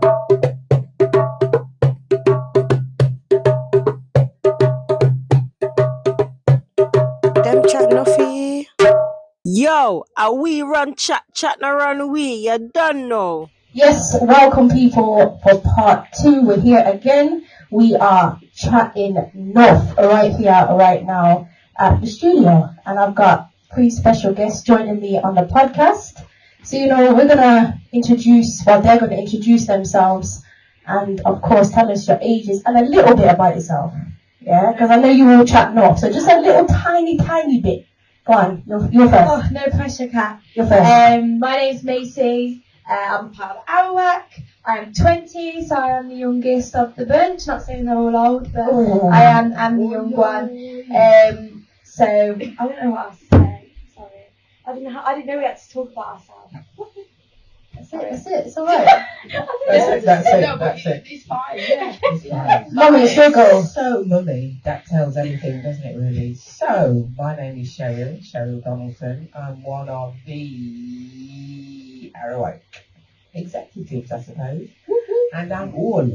Them chat nuffy. Yo, are we run chat na run we? You done know. Yes, welcome people for part 2. We're here again. We are chatting Nuff right here, right now at the studio. And I've got 3 special guests joining me on the podcast. So, we're going to they're going to introduce themselves and, of course, tell us your ages and a little bit about yourself. Yeah, because I know you all chat Nuff. So just a little tiny bit. Go on, you're first. Oh, no pressure, Kat. You're first. My name's Macy. I'm part of Arawak. I'm 20, so I am the youngest of the bunch. Not saying they're all old, but I am the young one. So I don't know what else to say. Sorry, I didn't know we had to talk about ourselves. That's it. It's alright. That's it. It's fine, yeah. It's fine. Mummy, it's your go. So, Mummy, that tells everything, doesn't it, really? So, my name is Cheryl Donaldson. I'm one of the Arawak executives, I suppose. And I'm all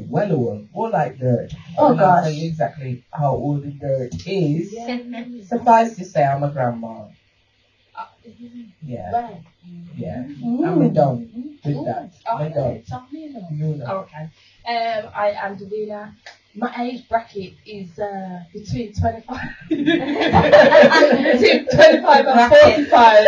like dirt. Oh, And I'll gosh. tell you exactly how old the dirt is. Suffice to say, I'm a grandma. Yeah. Yeah. I'm done with that. I'm done. You know. Okay. I am Davina. My age bracket is between 25 between 25 and 45.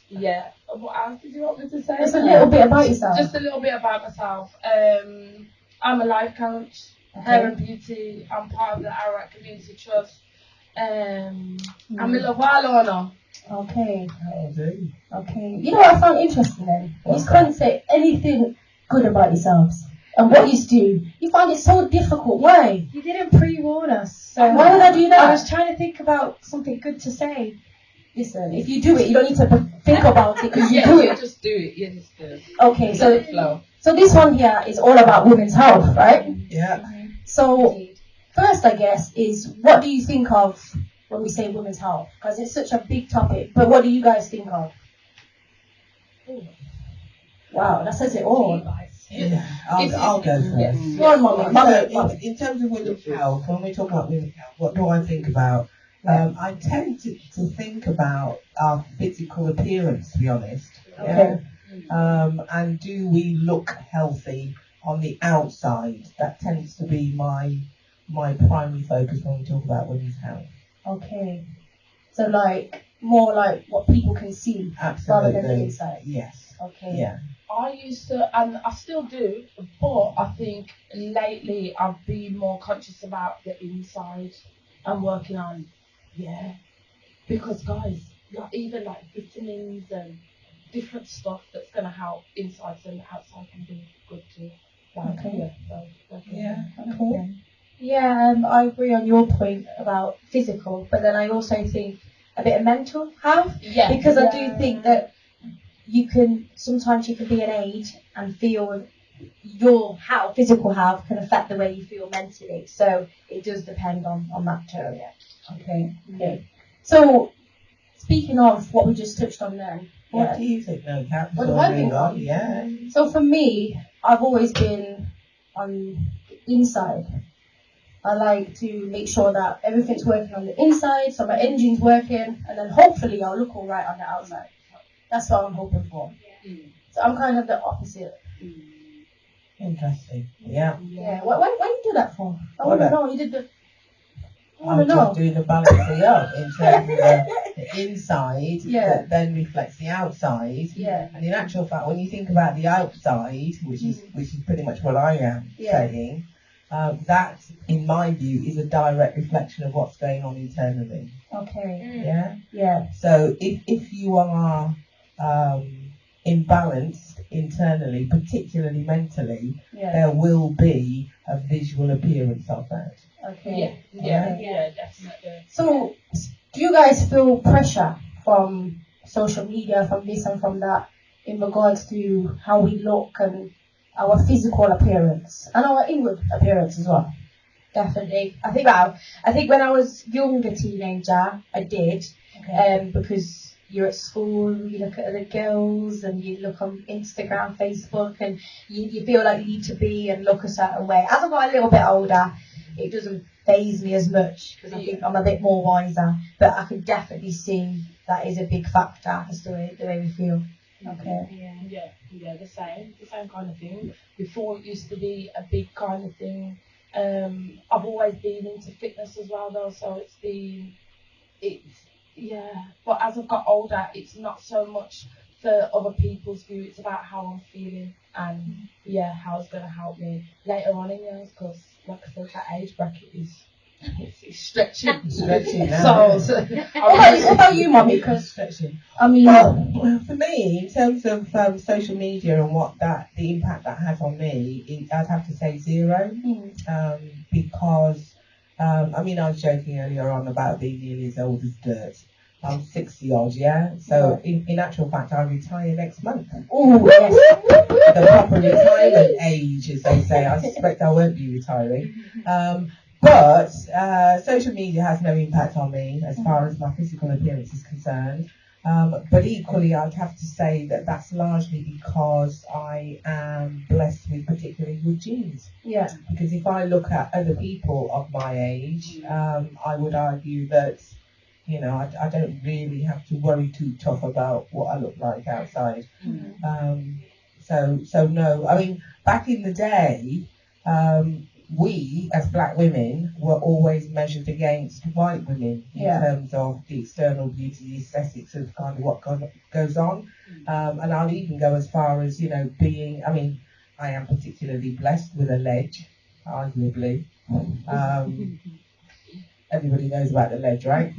Yeah. What else did you want me to say? Just a little bit about yourself. Just a little bit about myself. I'm a life coach, hair and beauty. I'm part of the Arawak Community Trust. I'm a Lawalo owner. Okay. How do? Okay. You know what I found interesting then? What's You couldn't say anything good about yourselves. And what you do, you find it so difficult. Why? You didn't pre-warn us, so Why did I do that? I was trying to think about something good to say. Listen, if you do it, you don't need to think about it because you Yeah, do you it. just do it. You just do it. Okay, So flow. so this one here is all about women's health, right? Yeah. So first, I guess, is what do you think of when we say women's health? Because it's such a big topic. But what do you guys think of? Wow, that says it all. Yeah. I'll go first. Go on, Mommy. So, in terms of women's health, when we talk about women's health, what do I think about? I tend to think about our physical appearance, to be honest. Okay. And do we look healthy on the outside? That tends to be my primary focus when we talk about women's health. Okay. So more like what people can see rather than the Absolutely. inside. Yes. Okay. Yeah. I used to, and I still do, but I think lately I've been more conscious about the inside and working on, because guys, even like vitamins and different stuff that's going to help inside and outside can be good too. Okay. Yeah. Okay. Yeah, I agree on your point about physical, but then I also think a bit of mental health. Yeah. Because I do think that sometimes you can be an age and feel your physical health can affect the way you feel mentally. So it does depend on that too. Okay. So speaking of what we just touched on then, What do you think, though, Kat? What do I think of? Yeah. So for me, I've always been on the inside. I like to make sure that everything's working on the inside, so my engine's working, and then hopefully I'll look all right on the outside. That's what I'm hoping for. So I'm kind of the opposite. Interesting. Yeah. Yeah. Why you do that for? I want to What? know. You did the. I I'm want to just know. doing the balancing up in terms of the inside Yeah. that then reflects the outside. Yeah. And in actual fact, when you think about the outside, which is pretty much what I am saying, that, in my view, is a direct reflection of what's going on internally. Okay. Yeah. Yeah. So if you are imbalanced internally, particularly mentally, Yeah. there will be a visual appearance of that. Okay. Yeah, definitely. So, do you guys feel pressure from social media, from this and from that, in regards to how we look and our physical appearance and our inward appearance as well? Definitely. I think when I was younger teenager, I did, because you're at school, you look at other girls, and you look on Instagram, Facebook, and you feel like you need to be and look a certain way. As I got a little bit older, it doesn't faze me as much because I think I'm a bit more wiser. But I could definitely see that is a big factor as to the way we feel. Okay. Yeah, the same kind of thing. Before it used to be a big kind of thing. I've always been into fitness as well though, so but as I've got older, it's not so much for other people's view, it's about how I'm feeling and how it's going to help me later on in years, because like I said, that age bracket is it's stretching now. So what about you, Mummy? Because Stretching. I mean, Well, for me, in terms of social media and the impact that has on me, I'd have to say zero. Because, I was joking earlier on about being nearly as old as dirt. I'm 60 odd, yeah? So, in actual fact, I retire next month. oh yes. The proper retirement age, as they say. I suspect I won't be retiring. But social media has no impact on me as far as my physical appearance is concerned. But equally, I'd have to say that that's largely because I am blessed with particularly good genes. Yeah. Because if I look at other people of my age, I would argue that, I don't really have to worry too tough about what I look like outside. So no. Back in the day, we, as black women, were always measured against white women in terms of the external beauty, the aesthetics of kind of what goes on. And I'll even go as far as, being, I am particularly blessed with a ledge, arguably. Everybody knows about the ledge, right?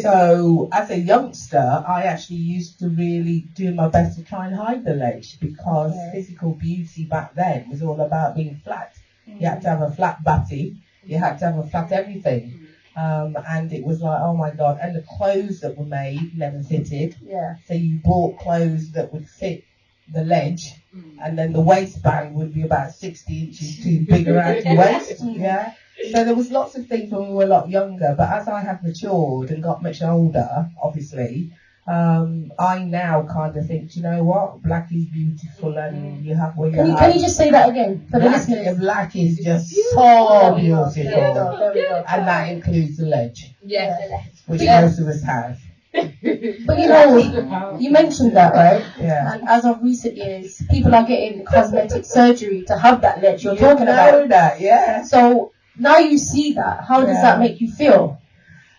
So as a youngster, I actually used to really do my best to try and hide the ledge, because physical beauty back then was all about being flat. You had to have a flat body. You had to have a flat everything. And it was like, oh my God. And the clothes that were made never fitted. Yeah. So you bought clothes that would fit the ledge, and then the waistband would be about 60 inches too big around your waist. Yeah. So there was lots of things when we were a lot younger. But as I have matured and got much older, obviously, I now kind of think, you know what, black is beautiful, and you have what you have. Can you just say that again for the listeners? Black is just so beautiful, There we go. and that includes the ledge, which Yeah. most of us have. But you mentioned that, right? Yeah. And as of recent years, people are getting cosmetic surgery to have that ledge you're talking about. That, yeah. So now you see that. How does that make you feel?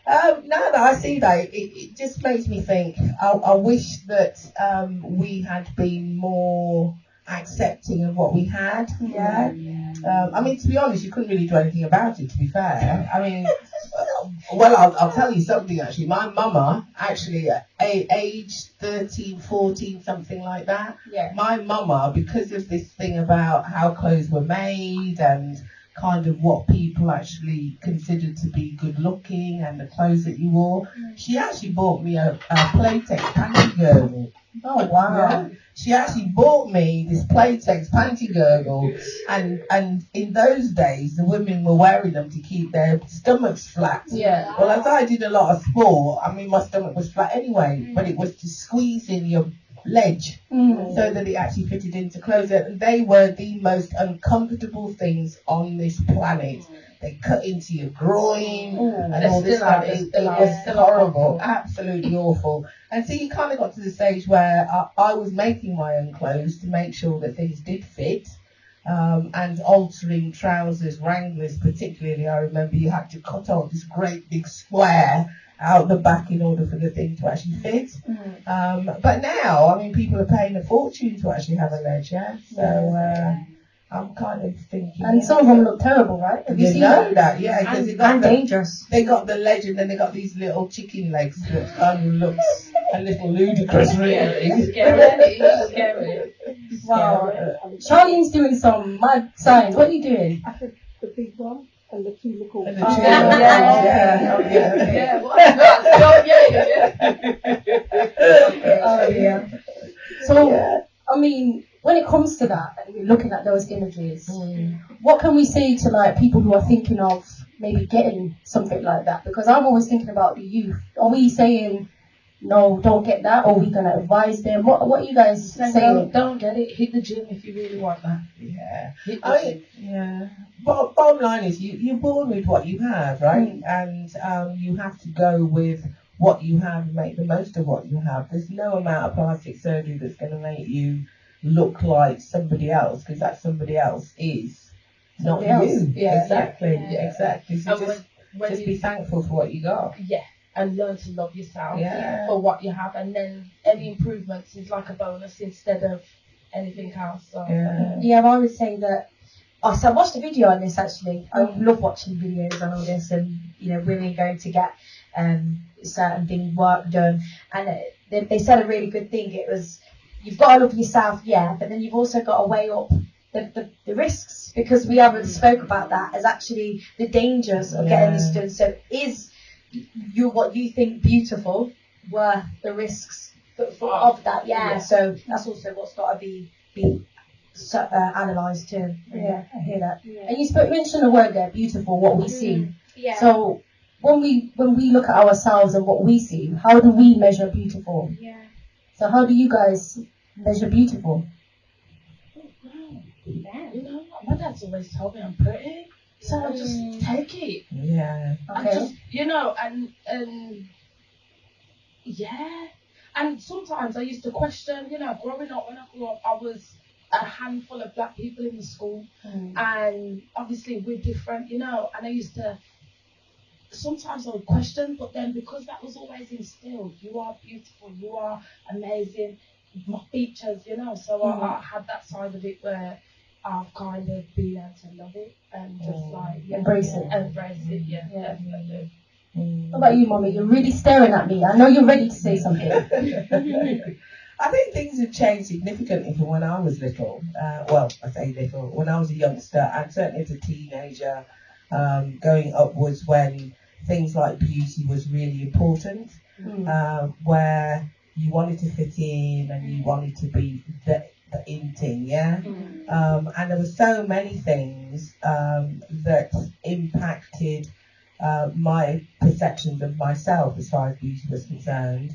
Now that I see that, it just makes me think, I wish that we had been more accepting of what we had. Yeah. To be honest, you couldn't really do anything about it, to be fair. I'll tell you something actually. My mama, actually, at age 13, 14, something like that, my mama, because of this thing about how clothes were made and kind of what people actually considered to be good looking and the clothes that you wore, she actually bought me a Playtex panty girdle. Oh wow. Yeah. She actually bought me this Playtex panty girdle, and in those days the women were wearing them to keep their stomachs flat. Yeah. Well, as I did a lot of sport, my stomach was flat anyway, but it was to squeeze in your ledge so that it actually fitted into clothes. And they were the most uncomfortable things on this planet. They cut into your groin and all this stuff. It was horrible, absolutely awful. And so you kind of got to the stage where I was making my own clothes to make sure that things did fit. And altering trousers, Wranglers particularly, I remember you had to cut out this great big square out the back in order for the thing to actually fit. But now, people are paying a fortune to actually have a ledge, yeah? So I'm kind of thinking... And some of them look terrible, right? Have you seen that? Yeah, because and dangerous. They got the ledge, and then they got these little chicken legs that kind of looks a little ludicrous, really. Scary. Wow. Charlene's doing some mad signs. What are you doing? I said the big one and the two little. And the two Oh yeah. So when it comes to that, and we're looking at those images, what can we say to like people who are thinking of maybe getting something like that? Because I'm always thinking about the youth. Are we saying no, don't get that, or we gonna advise them? What are you guys saying? Don't get it. Hit the gym if you really want that. Yeah. Hit the gym. Yeah. But bottom line is, you're born with what you have, right? And you have to go with what you have and make the most of what you have. There's no amount of plastic surgery that's going to make you look like somebody else, because that somebody else is not you. Yeah, exactly. yeah. Exactly. So And when just you be thankful for what you got. Yeah, and learn to love yourself Yeah. for what you have, and then any improvements is like a bonus instead of anything else. So Yeah, I would say that. Oh, so I watched a video on this actually. I love watching videos on all this, and women going to get certain work done, and they said a really good thing. It was, you've got to love yourself, yeah, but then you've also got to weigh up the risks, because we haven't spoke about that as actually the dangers of getting this done. So is what you think beautiful worth the risks of that? Yeah. So that's also what's got to be analysed too. Yeah, I hear that. Yeah. And you mentioned the word there, beautiful, what we see. Yeah. So when we look at ourselves and what we see, how do we measure beautiful? Yeah. So how do you guys measure beautiful? Yeah. My dad's always told me I'm pretty, so I just take it. Yeah. And just, and yeah. And sometimes I used to question, growing up, when I grew up, I was a handful of black people in the school, and obviously we're different, and I used to, sometimes I would question, but then because that was always instilled, you are beautiful, you are amazing, my features, so I had that side of it where I've kind of been able to love it and just embrace it, definitely. What about you, Mommy? You're really staring at me. I know you're ready to say something. I think things have changed significantly from when I was little. Well, I say little, when I was a youngster, and certainly as a teenager, going upwards, when things like beauty was really important, where you wanted to fit in and you wanted to be the in thing, yeah? And there were so many things that impacted my perceptions of myself as far as beauty was concerned.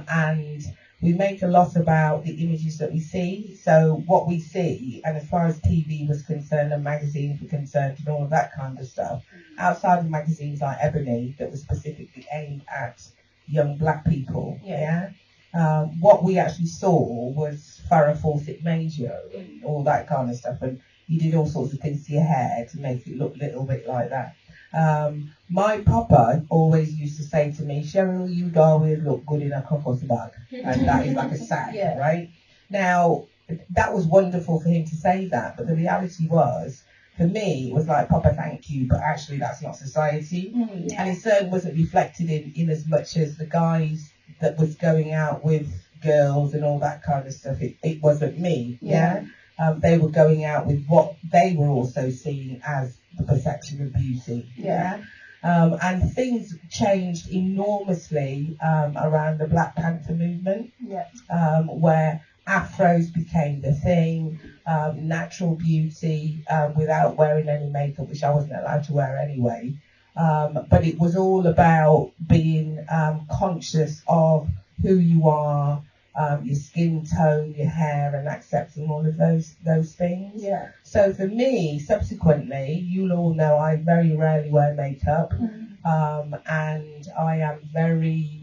And we make a lot about the images that we see. So what we see, and as far as TV was concerned and magazines were concerned and all of that kind of stuff, outside of magazines like Ebony that was specifically aimed at young black people, what we actually saw was Farrah Fawcett Major and all that kind of stuff, and you did all sorts of things to your hair to make it look a little bit like that. My papa always used to say to me, Cheryl, you'd always look good in a cockles bag. And that is like a sack, right? Now, that was wonderful for him to say that, but the reality was, for me, it was like, Papa, thank you, but actually that's not society. And it certainly wasn't reflected in as much as the guys that was going out with girls and all that kind of stuff. It wasn't me, they were going out with what they were also seeing as the perception of beauty, and things changed enormously around the Black Panther movement, where afros became the thing, natural beauty, without wearing any makeup, which I wasn't allowed to wear anyway. But it was all about being conscious of who you are, your skin tone, your hair, and accepting all of those things. So for me, subsequently, you'll all know I very rarely wear makeup, and I am very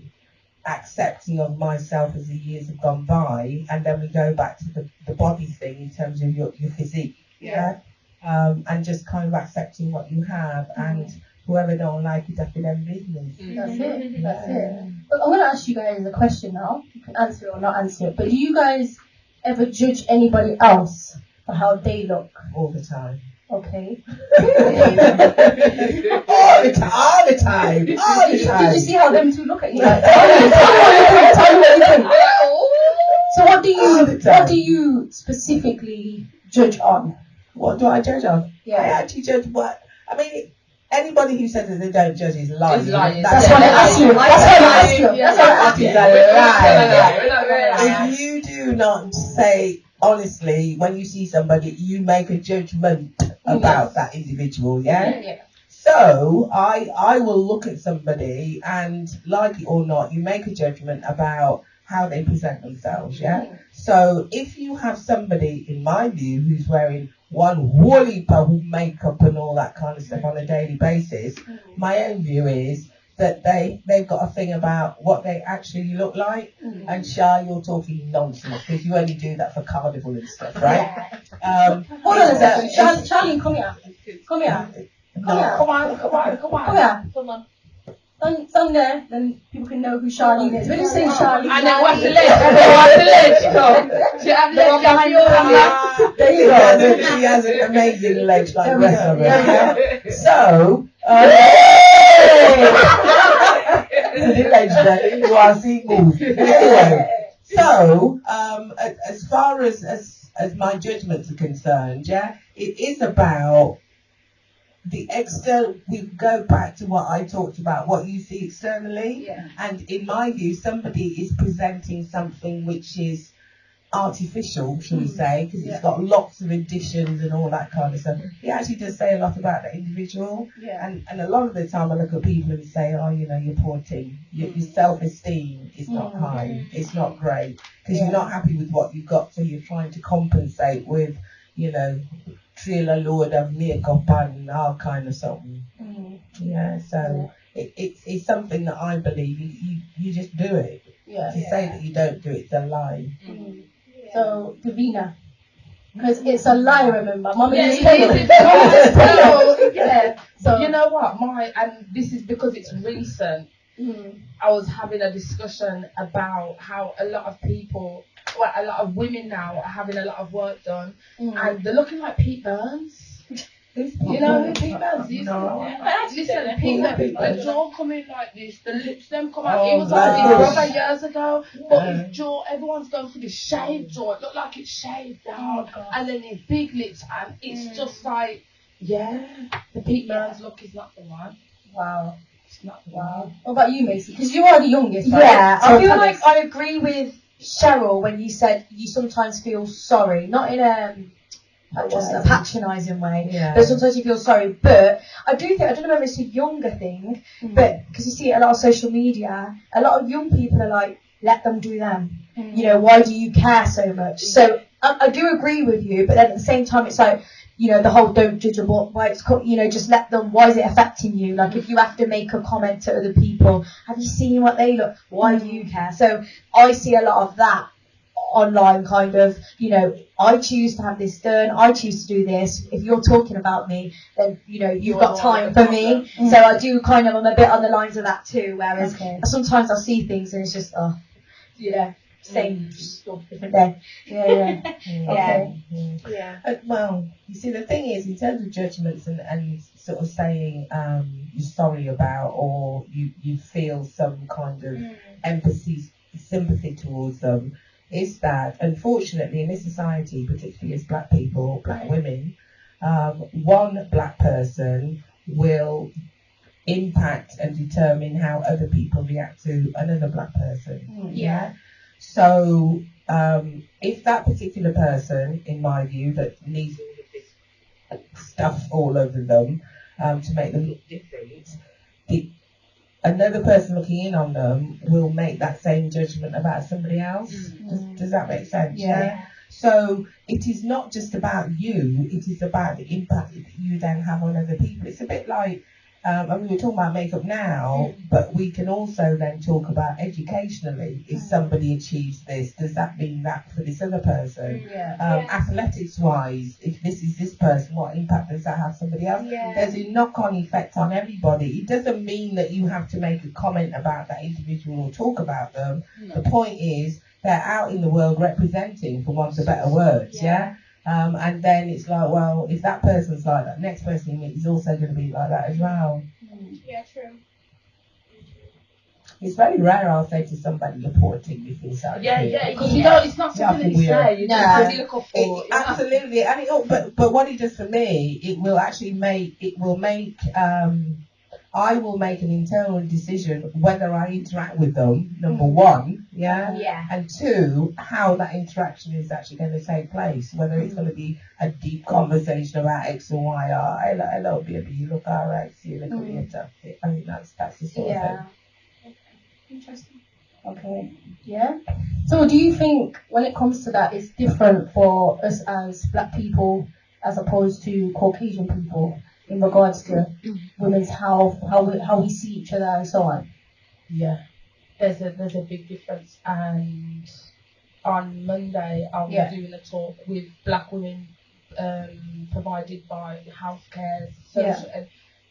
accepting of myself as the years have gone by. And then we go back to the body thing in terms of your physique, and just kind of accepting what you have, and whoever don't like it, that's their business. That's it. But I'm going to ask you guys a question now. You can answer it or not answer it. But do you guys ever judge anybody else for how they look? All the time. Okay. all the time. Did you see how them two look at you? Like, tell me what you think. So what do you specifically judge on? What do I judge on? Yeah. I actually judge what? I mean, anybody who says that they don't judge is lying. That's what I asked you. If you do not say honestly, when you see somebody, you make a judgment about that individual, So I will look at somebody and, like it or not, you make a judgment about how they present themselves, yeah? So if you have somebody, in my view, who's wearing one whole heap of makeup and all that kind of stuff on a daily basis, my own view is that they've got a thing about what they actually look like. And Shah, you're talking nonsense because you only do that for carnival and stuff, right? Hold on a second. Charlie, come here. Come here. No. Come on. Come here. Stand there, then people can know who Charlene is. When you say Charlene, And then what's the leg? What's the leg? She have legs behind the There you go. She has an amazing legs like the rest of us. Yeah? So, the legs there, you are seeing move. Anyway, so as far as my judgments are concerned, yeah, it is about the external. We go back to what I talked about, what you see externally, and in my view, somebody is presenting something which is artificial, shall we say, because it's got lots of additions and all that kind of stuff. It actually does say a lot about the individual, and a lot of the time I look at people and say, oh, you know, you're poor thing. Your self-esteem is not high, it's not great, because you're not happy with what you've got, so you're trying to compensate with, you know, trail a load of makeup and all kind of something. Yeah, so it's something that I believe you just do it. To say that you don't do it's a lie. So, Davina, because it's a lie, remember? Mummy Yeah, just it said is. it. So you know what, and this is because it's recent. I was having a discussion about how a lot of people, well, a lot of women now are having a lot of work done, and they're looking like Pete Burns. You know who Pete Burns is? Listen, Pete Burns, the jaw coming like this, the lips them come out. It was like his brother years ago, but his jaw, everyone's going for this shaved jaw. It looked like it's shaved down, and then his big lips, and it's just like, the Pete Burns look is not the one. Wow. It's not the one. What about you, Macy? Because you are the youngest, right? Yeah, So I feel like I agree with Cheryl when you said you sometimes feel sorry, not in a patronising way, but sometimes you feel sorry. But I do think, I don't know whether it's a younger thing, but because you see a lot of social media, a lot of young people are like, let them do them. You know, why do you care so much? So I do agree with you, but then at the same time, it's like, you know, the whole don't judge a book by its cover, you know, just let them, why is it affecting you? Like, if you have to make a comment to other people, have you seen what they look, why do you care? So I see a lot of that online, kind of, you know, I choose to have this done, I choose to do this. If you're talking about me, then, you know, you've got time for me. So I do kind of, I'm a bit on the lines of that too, whereas sometimes I see things and it's just, same stuff, different day. Well, you see, the thing is, in terms of judgments and sort of saying you're sorry about, or you feel some kind of empathy, sympathy towards them, is that unfortunately in this society, particularly as black people, black women, one black person will impact and determine how other people react to another black person. So if that particular person, in my view, that needs all of this stuff all over them to make them look different, another person looking in on them will make that same judgment about somebody else. Does that make sense? Yeah. So it is not just about you, it is about the impact that you then have on other people. It's a bit like, I mean, we're talking about makeup now, but we can also then talk about educationally. If somebody achieves this, does that mean that for this other person? Athletics-wise, if this is this person, what impact does that have somebody else? There's a knock-on effect on everybody. It doesn't mean that you have to make a comment about that individual or talk about them. The point is, they're out in the world representing, for want of better words, and then it's like, well, if that person's like that, next person you meet is also going to be like that as well. Yeah, true. It's very rare I'll say to somebody, you're poor thing, you feel sorry. Because you know, it's not something that you say, you just look up for. Absolutely, and but what it does for me, it will make I will make an internal decision whether I interact with them, number one, Yeah. and two, how that interaction is actually going to take place, whether it's going to be a deep conversation about X and Y, or hello, baby, you look alright, see you look later. I think that's the sort of thing. Interesting. Okay. Yeah. So do you think when it comes to that, it's different for us as black people as opposed to Caucasian people in regards to women's health, how we see each other and so on? Yeah, there's a big difference. And on Monday, I was doing a talk with black women, provided by healthcare, social,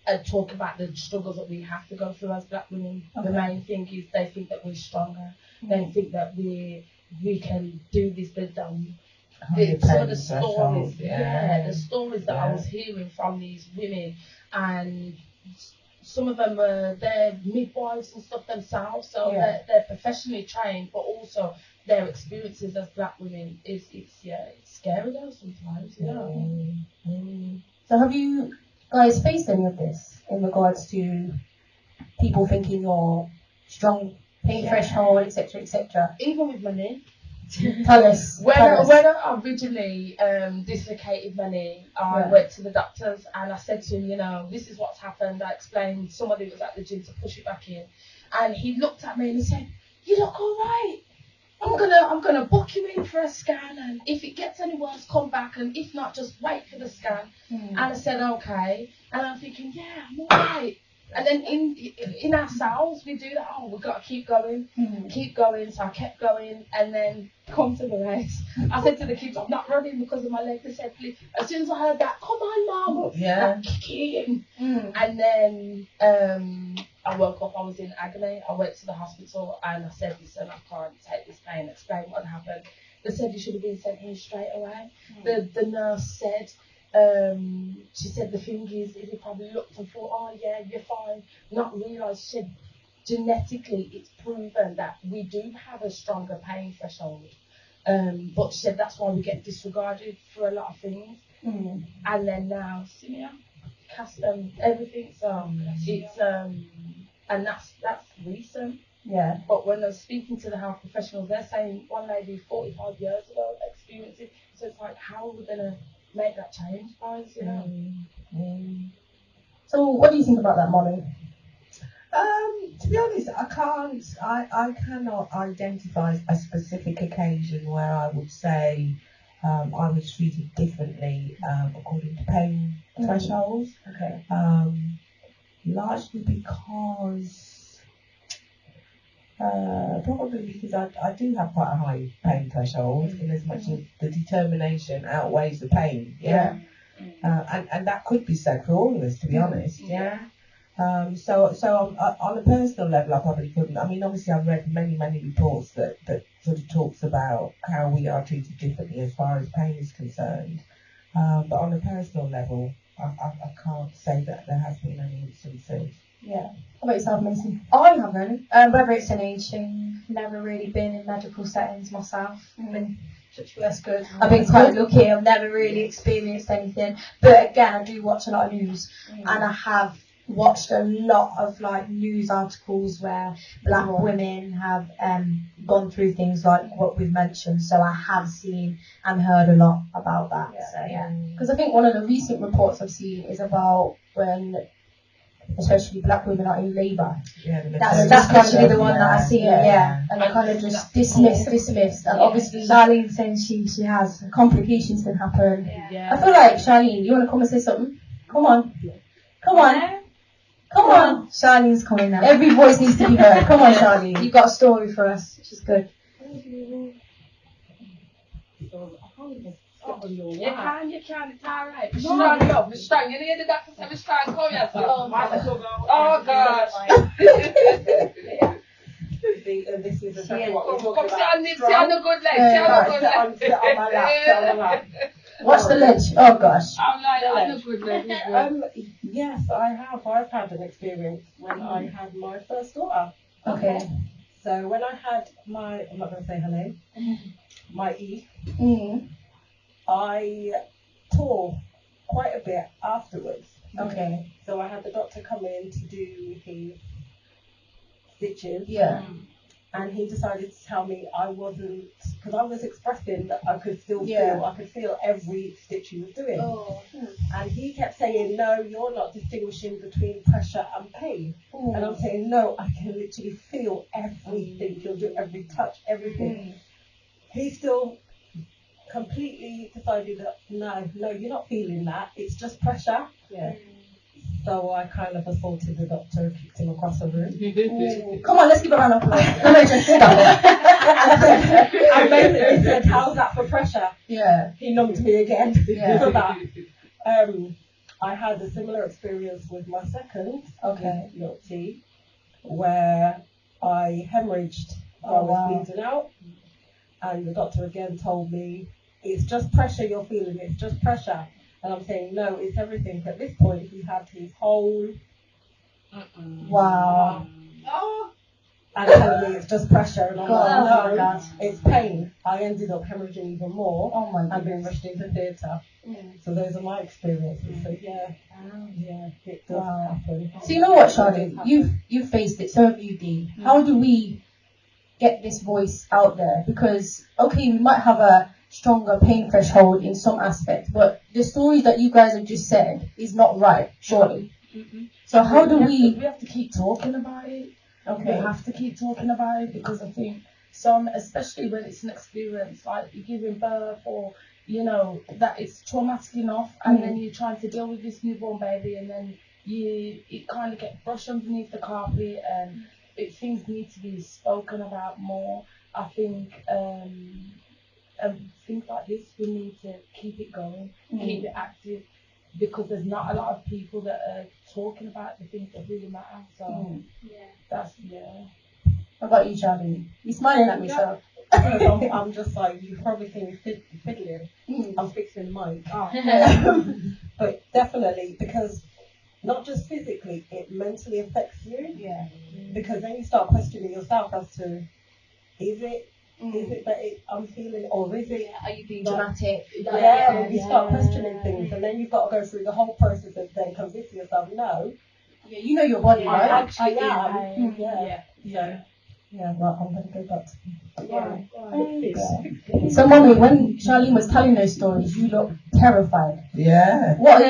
and talk about the struggles that we have to go through as black women. The main thing is they think that we're stronger. They think that we can do this. But some of the stories, the stories that I was hearing from these women, and some of them they're midwives and stuff themselves, so they're professionally trained, but also their experiences as black women it's scary though sometimes. So have you guys faced any of this in regards to people thinking you're strong, pain threshold, etc., etc.? Even with money. Tell us. When I originally dislocated my knee, I went to the doctors and I said to him, this is what's happened. I explained somebody was at the gym to push it back in, and he looked at me and he said, "You look all right. I'm gonna book you in for a scan, and if it gets any worse, come back, and if not, just wait for the scan." And I said, "Okay." And I'm thinking, "Yeah, I'm all right." And then in ourselves, we do that. Oh, we've got to keep going, keep going. So I kept going, and then come to the race. I said to the kids, "I'm not running because of my leg." They said, "Please." As soon as I heard that, "Come on, Mum," that kicking. And then I woke up. I was in agony. I went to the hospital and I said, "Listen, I can't take this pain." Explain what happened. They said you should have been sent in straight away. The nurse said. She said the thing is he probably looked and thought, "Oh yeah, you're fine." Not realised, she said genetically it's proven that we do have a stronger pain threshold. But she said that's why we get disregarded for a lot of things. And then now, see me, cast everything. So it's and that's recent. Yeah. But when I was speaking to the health professionals, they're saying one lady 45 years ago experienced it. So it's like, how are we gonna make that change, guys? So what do you think about that, Molly? To be honest, I cannot identify a specific occasion where I would say I was treated differently according to pain thresholds. Okay. Largely because probably because I do have quite a high pain threshold, in as much as the determination outweighs the pain. And that could be said for all of us, to be honest. So on a personal level, I probably couldn't. I mean, obviously, I've read many reports that sort of talks about how we are treated differently as far as pain is concerned. But on a personal level, I can't say that there has been any instances. Yeah. How about yourself, Mason? I haven't. Whether it's an age thing, never really been in medical settings myself. That's good. I've been quite lucky. I've never really experienced anything. But again, I do watch a lot of news, and I have watched a lot of like news articles where black women have gone through things like what we've mentioned. So I have seen and heard a lot about that. Because I think one of the recent reports I've seen is about when, especially black women are in labour. That's literally the one that I see. And they kind of just dismissed. And obviously Charlene saying she has complications can happen. I feel like Charlene, you want to come and say something? Come on. Charlene's coming now. Every voice needs to be heard. Come on, Charlene. You've got a story for us, which is good. You can, it's alright. We're strong up, we're strong. You need the doctor to say we're strong, come here, sir. Oh gosh. This is exactly what we're talking Come about. sit on the good leg, sit on my lap. Watch the ledge. Oh gosh. I'm like, on the good leg. Yes, I have. I've had an experience when I had my first daughter. Okay. So when I had my, I'm not going to say her name, my Eve, I tore quite a bit afterwards. Okay. So I had the doctor come in to do his stitches. Yeah. And he decided to tell me I wasn't, because I was expressing that I could still Yeah. I could feel every stitch he was doing. Oh. And he kept saying, no, you're not distinguishing between pressure and pain. And I'm saying, no, I can literally feel everything. You'll do every touch, everything. He still completely decided that, no, you're not feeling that. It's just pressure. Yeah. So I kind of assaulted the doctor, kicked him across the room. Come on, let's give a round of applause. No, just stop. I basically said, how's that for pressure? Yeah. He numbed me again Yeah. for that. I had a similar experience with my second milk tea, where I hemorrhaged. I was bleeding out, and the doctor again told me, it's just pressure you're feeling, it's just pressure. And I'm saying, no, it's everything. At this point, he had his whole... Wow. And telling me it's just pressure. And I'm like, no, God. it's pain. I ended up hemorrhaging even more. Oh my and being goodness. rushed into theatre. So those are my experiences. So yeah, it does happen. So you know what, Charlotte? You've faced it, so have you, Dee. How do we get this voice out there? Because, okay, we might have a stronger pain threshold in some aspects, but the stories that you guys have just said is not right, surely. So how do we... We have to keep talking about it. Okay. We have to keep talking about it, because I think some, especially when it's an experience like you're giving birth, or you know that it's traumatic enough, and then you're trying to deal with this newborn baby, and then it kind of gets brushed underneath the carpet, and things need to be spoken about more. I think things like this, we need to keep it going, keep it active, because there's not a lot of people that are talking about the things that really matter. So that's How about you, Charlie? You're smiling at me, so... I'm just like, you've probably seen me fiddling. I'm fixing the mic. But definitely, because not just physically, it mentally affects you. Yeah. Because then you start questioning yourself as to, is it that I'm feeling, or is it... Are you being dramatic? You start questioning things, and then you've got to go through the whole process of then convincing yourself, no. Yeah, you know your body, right? I am. Yeah, well, I'm going to go back to... So, Mommy, when Charlene was telling those stories, you looked terrified. Yeah. What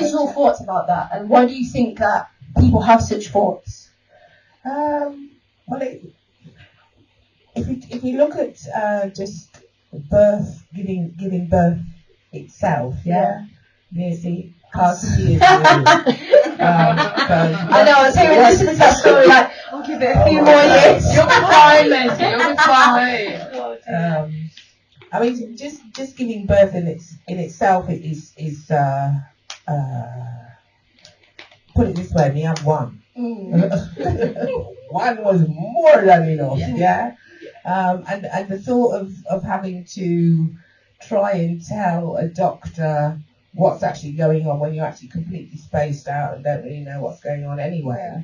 is your thoughts about that, and why do you think that people have such thoughts? Well, if we look at just birth, giving birth itself, see, hard to see it. I know, I was hearing listening to that story, like, I'll give it a few more years. you'll be fine, Leslie. You'll be fine. I mean, just giving birth in itself is put it this way, me have one. One was more than enough, and the thought of having to try and tell a doctor what's actually going on when you're actually completely spaced out and don't really know what's going on anyway,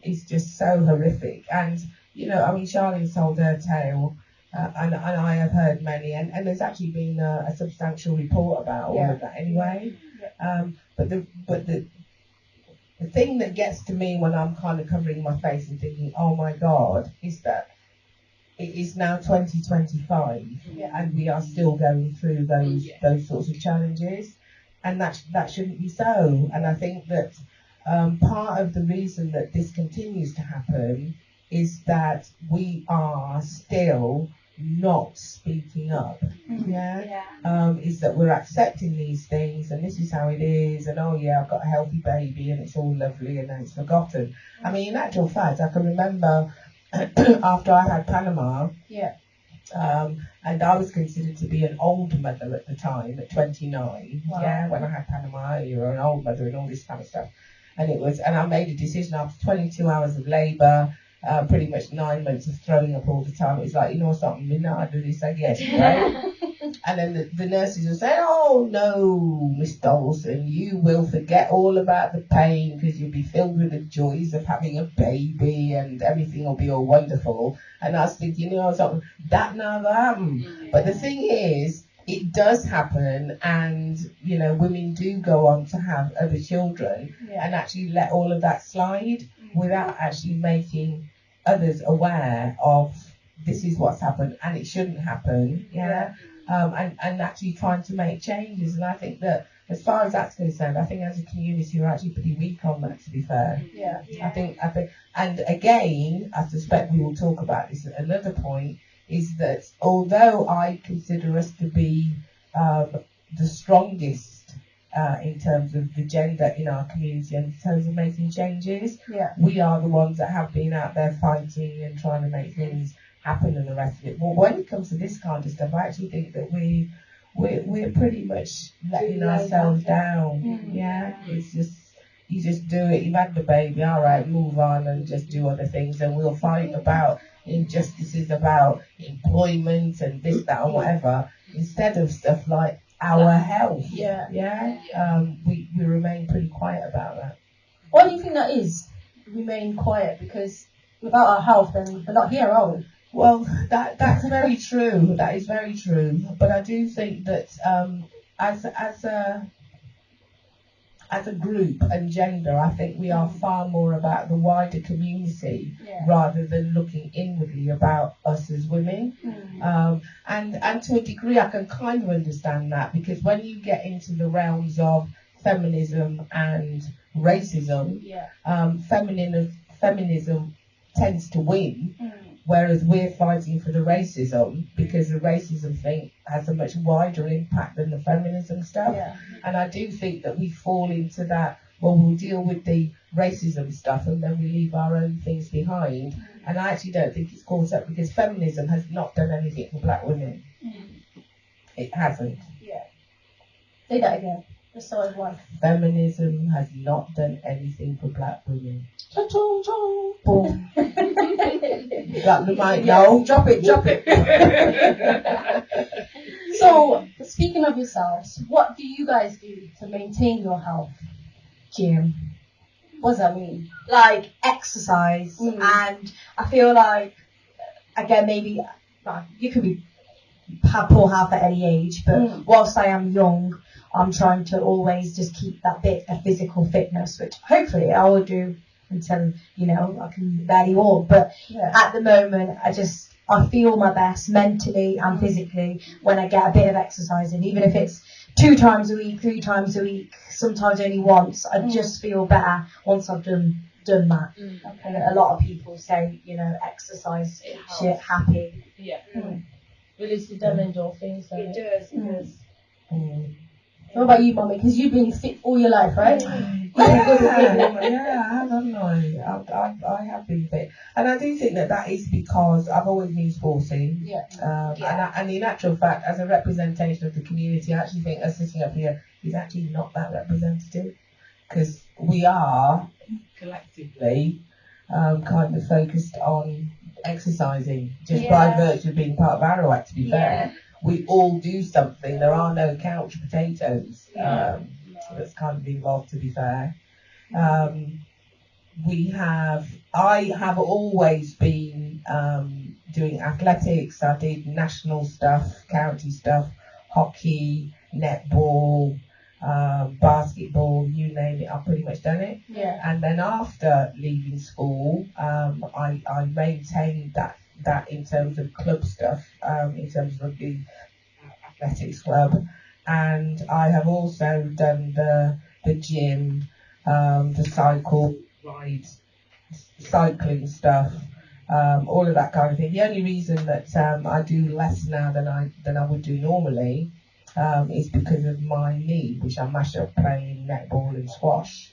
is just so horrific. And, you know, I mean, Charlene's told her tale, and I have heard many, and there's actually been a substantial report about all of that anyway. But the thing that gets to me when I'm kind of covering my face and thinking, oh my God, is that it is now 2025 and we are still going through those sorts of challenges, and that shouldn't be so. And I think that part of the reason that this continues to happen is that we are still not speaking up. Is that we're accepting these things, and this is how it is, and oh yeah, I've got a healthy baby and it's all lovely, and then it's forgotten. I mean, in actual fact, I can remember after I had Panama, and I was considered to be an old mother at the time, at 29. When I had Panama, you were an old mother and all this kind of stuff. And I made a decision after 22 hours of labour, pretty much 9 months of throwing up all the time. It was like, you know something, midnight, I'll do this again, right? And then the nurses will say, oh no, Miss Dawson, you will forget all about the pain because you'll be filled with the joys of having a baby and everything will be all wonderful. And I was thinking, you know something, that never happened. But the thing is it does happen, and you know, women do go on to have other children and actually let all of that slide without actually making others aware of this is what's happened and it shouldn't happen. And actually trying to make changes. And I think that as far as that's concerned, I think as a community we're actually pretty weak on that, to be fair. I think, and again, I suspect we will talk about this at another point, is that although I consider us to be the strongest in terms of the gender in our community and in terms of making changes, we are the ones that have been out there fighting and trying to make things happen and the rest of it. But when it comes to this kind of stuff, I actually think that we're pretty much letting ourselves down. It's just, you just do it, you've had the baby, all right, move on and just do other things, and we'll fight about injustices about employment and this, that, and whatever, instead of stuff like our health. We remain pretty quiet about that. Why do you think that is? Remain quiet, because without our health, then we're not here, are we? Well, that's very true. That is very true. But I do think that as a group and gender, I think we are far more about the wider community rather than looking inwardly about us as women. And to a degree, I can kind of understand that, because when you get into the realms of feminism and racism, feminism tends to win. Whereas we're fighting for the racism, because the racism thing has a much wider impact than the feminism stuff. And I do think that we fall into that, well, we'll deal with the racism stuff and then we leave our own things behind. And I actually don't think it's caught up, because feminism has not done anything for black women. It hasn't. Say that again. Just so I want. Feminism has not done anything for black women. Boom. Got the mic now. Drop it. So, speaking of yourselves, what do you guys do to maintain your health? Gym. What does that mean? Like exercise. And I feel like, again, maybe you could have poor health at any age, but whilst I am young, I'm trying to always just keep that bit of physical fitness, which hopefully I will do until, I can barely walk. But at the moment, I feel my best mentally and physically when I get a bit of exercise in, even if it's 2 times a week, 3 times a week, sometimes only once. I just feel better once I've done that. And a lot of people say, exercise makes you happy. Releases them endorphins. It does. What about you, Mommy? Because you've been fit all your life, right? I haven't I have been fit, and I do think that is because I've always been sporty. And in actual fact, as a representation of the community, I actually think us sitting up here is actually not that representative, because we are collectively kind of focused on exercising just by virtue of being part of Arawak, to be fair. We all do something. There are no couch potatoes that's kind of involved, to be fair. I have always been doing athletics. I did national stuff, county stuff, hockey, netball, basketball, you name it, I've pretty much done it. And then after leaving school, I maintained that in terms of club stuff, in terms of the athletics club, and I have also done the gym, the cycling stuff, all of that kind of thing. The only reason that I do less now than I would do normally is because of my knee, which I mash up playing netball and squash.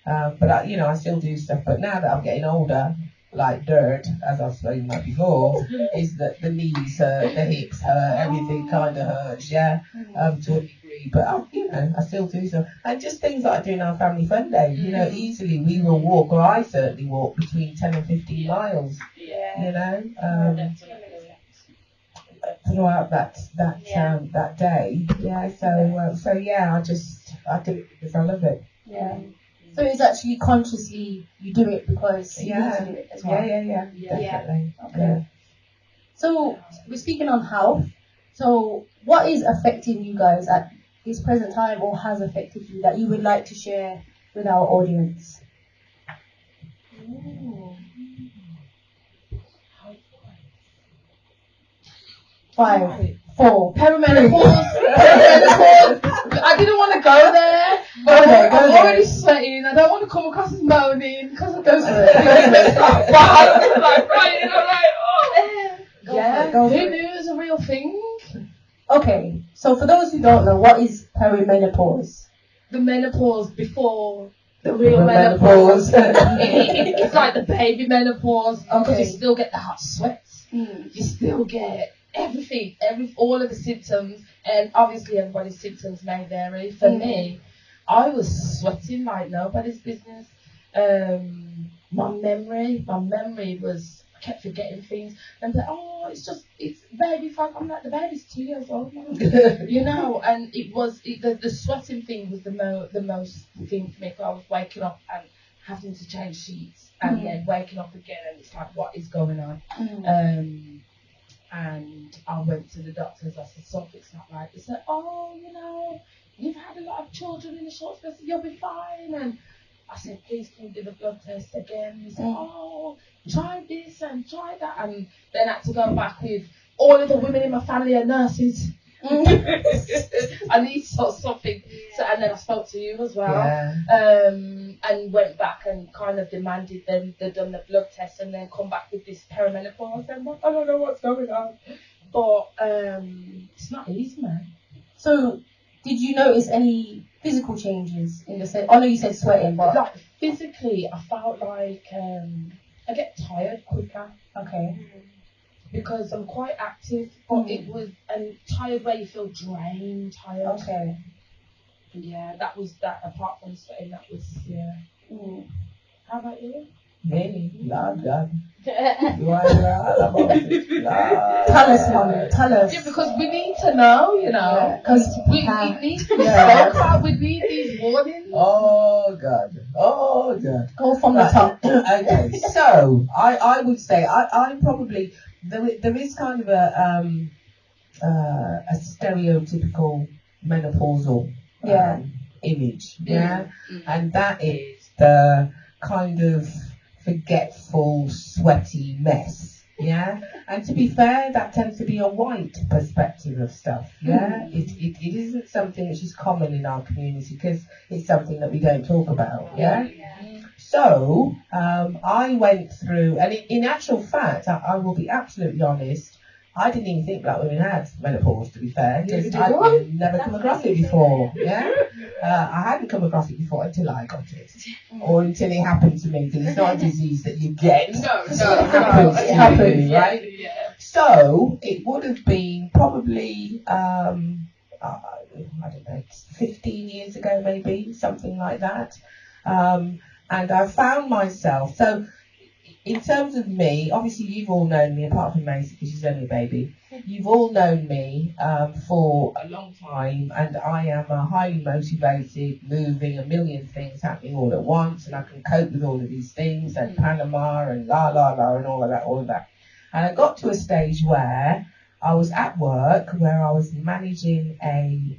But I still do stuff. But now that I'm getting older, like dirt, as I've spoken about before, is that the knees hurt, the hips hurt, everything kind of hurts, to a degree. But I still do so, and just things like doing our family fun day. Easily we will walk, or I certainly walk between 10 and 15 miles. Throughout that day. I do it because I love it. So it's actually consciously you do it because you need to do it as well. Definitely. Okay. So we're speaking on health. So, what is affecting you guys at this present time, or has affected you, that you would like to share with our audience? Ooh. 5, Right. 4. Perimenopause. Perimenopause. I didn't want to go there, but Go there, go I'm there. already sweating. I don't want to come across as moaning because of those things. Like, like crying. I'm like, oh. Yeah. Go for Who it. knew it was a real thing? Okay, so for those who don't know, what is perimenopause? The menopause before the real The menopause. menopause. It's like the baby menopause because Okay. you still get the hot sweats. You still get everything, all of the symptoms, and obviously everybody's symptoms may vary. For me, I was sweating like nobody's business. My memory was, I kept forgetting things, and like, oh, it's baby fat. I'm like, the baby's 2 years old now, you know. And the sweating thing was the most thing for me. 'Cause I was waking up and having to change sheets, and then waking up again, and it's like, what is going on? And I went to the doctors. I said, something's not right. They said, oh, you know, you've had a lot of children in a short space, you'll be fine. And I said, please can you do the blood test again? He said, oh, try this and try that. And then I had to go back with all of the women in my family are nurses. I need something. So, and then I spoke to you as well. And went back and kind of demanded them they done the blood test and then come back with this perimenopause. And I don't know what's going on. But it's not easy, man. So, did you notice any physical changes in the sense? I know you said sweating, but Like physically, I felt like I get tired quicker. Okay. Because I'm quite active, but it was tired where you feel drained, tired. Okay. Yeah, that was that. Apart from sweating, that was How about you? Me? Lord God. Tell us, Mommy. Tell us. Yeah, because we need to know, you know. Because we need to be spoke about. We need these warnings. Oh God. Oh God. Go from the top. Okay, so I would say I probably there is kind of a stereotypical menopausal image, and that is the kind of forgetful, sweaty mess, and to be fair, that tends to be a white perspective of stuff, it isn't something which is common in our community because it's something that we don't talk about, So I went through, and in actual fact, I will be absolutely honest, I didn't even think black women had menopause, to be fair, because I'd never come across it before. I hadn't come across it before until I got it, or until it happened to me, because it's not a disease that you get. It happens to you, right? So it would have been probably, I don't know, 15 years ago maybe, something like that. And I found myself, so in terms of me, obviously you've all known me, apart from Maisie because she's only a baby, you've all known me for a long time, and I am a highly motivated, moving, a million things happening all at once, and I can cope with all of these things, and Panama, and la la la, and all of that. And I got to a stage where I was at work, where I was managing a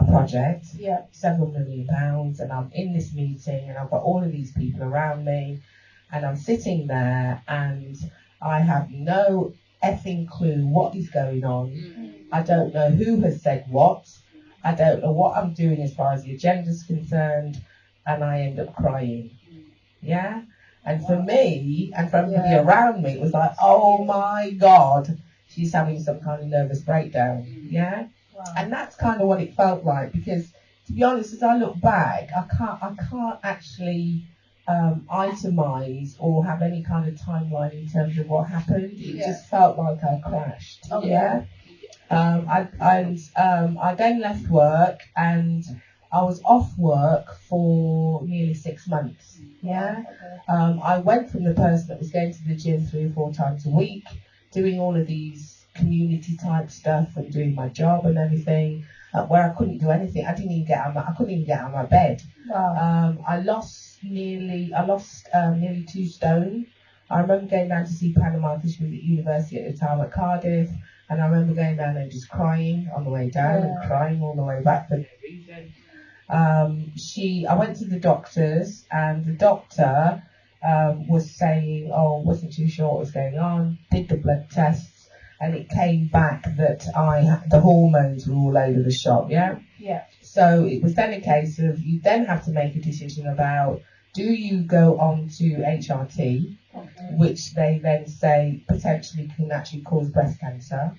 project, several £1 million, and I'm in this meeting, and I've got all of these people around me, and I'm sitting there, and I have no effing clue what is going on. I don't know who has said what. I don't know what I'm doing as far as the agenda's concerned, and I end up crying. And for me, and for everybody around me, it was like, oh my God, she's having some kind of nervous breakdown. And that's kind of what it felt like, because to be honest, as I look back, I can't actually itemize or have any kind of timeline in terms of what happened. It just felt like I crashed. I then left work, and I was off work for nearly 6 months. I went from the person that was going to the gym 3 or 4 times a week, doing all of these community type stuff and doing my job and everything, where I couldn't do anything. I couldn't even get out of my bed. I lost nearly 2 stone. I remember going down to see Panama because she was at university at the time at Cardiff, and I remember going down there just crying on the way down and crying all the way back for no reason. I went to the doctors, and the doctor was saying, wasn't too sure what was going on, did the blood tests, and it came back that the hormones were all over the shop, yeah? Yeah. So it was then a case of, you then have to make a decision about, do you go on to HRT, which they then say potentially can actually cause breast cancer,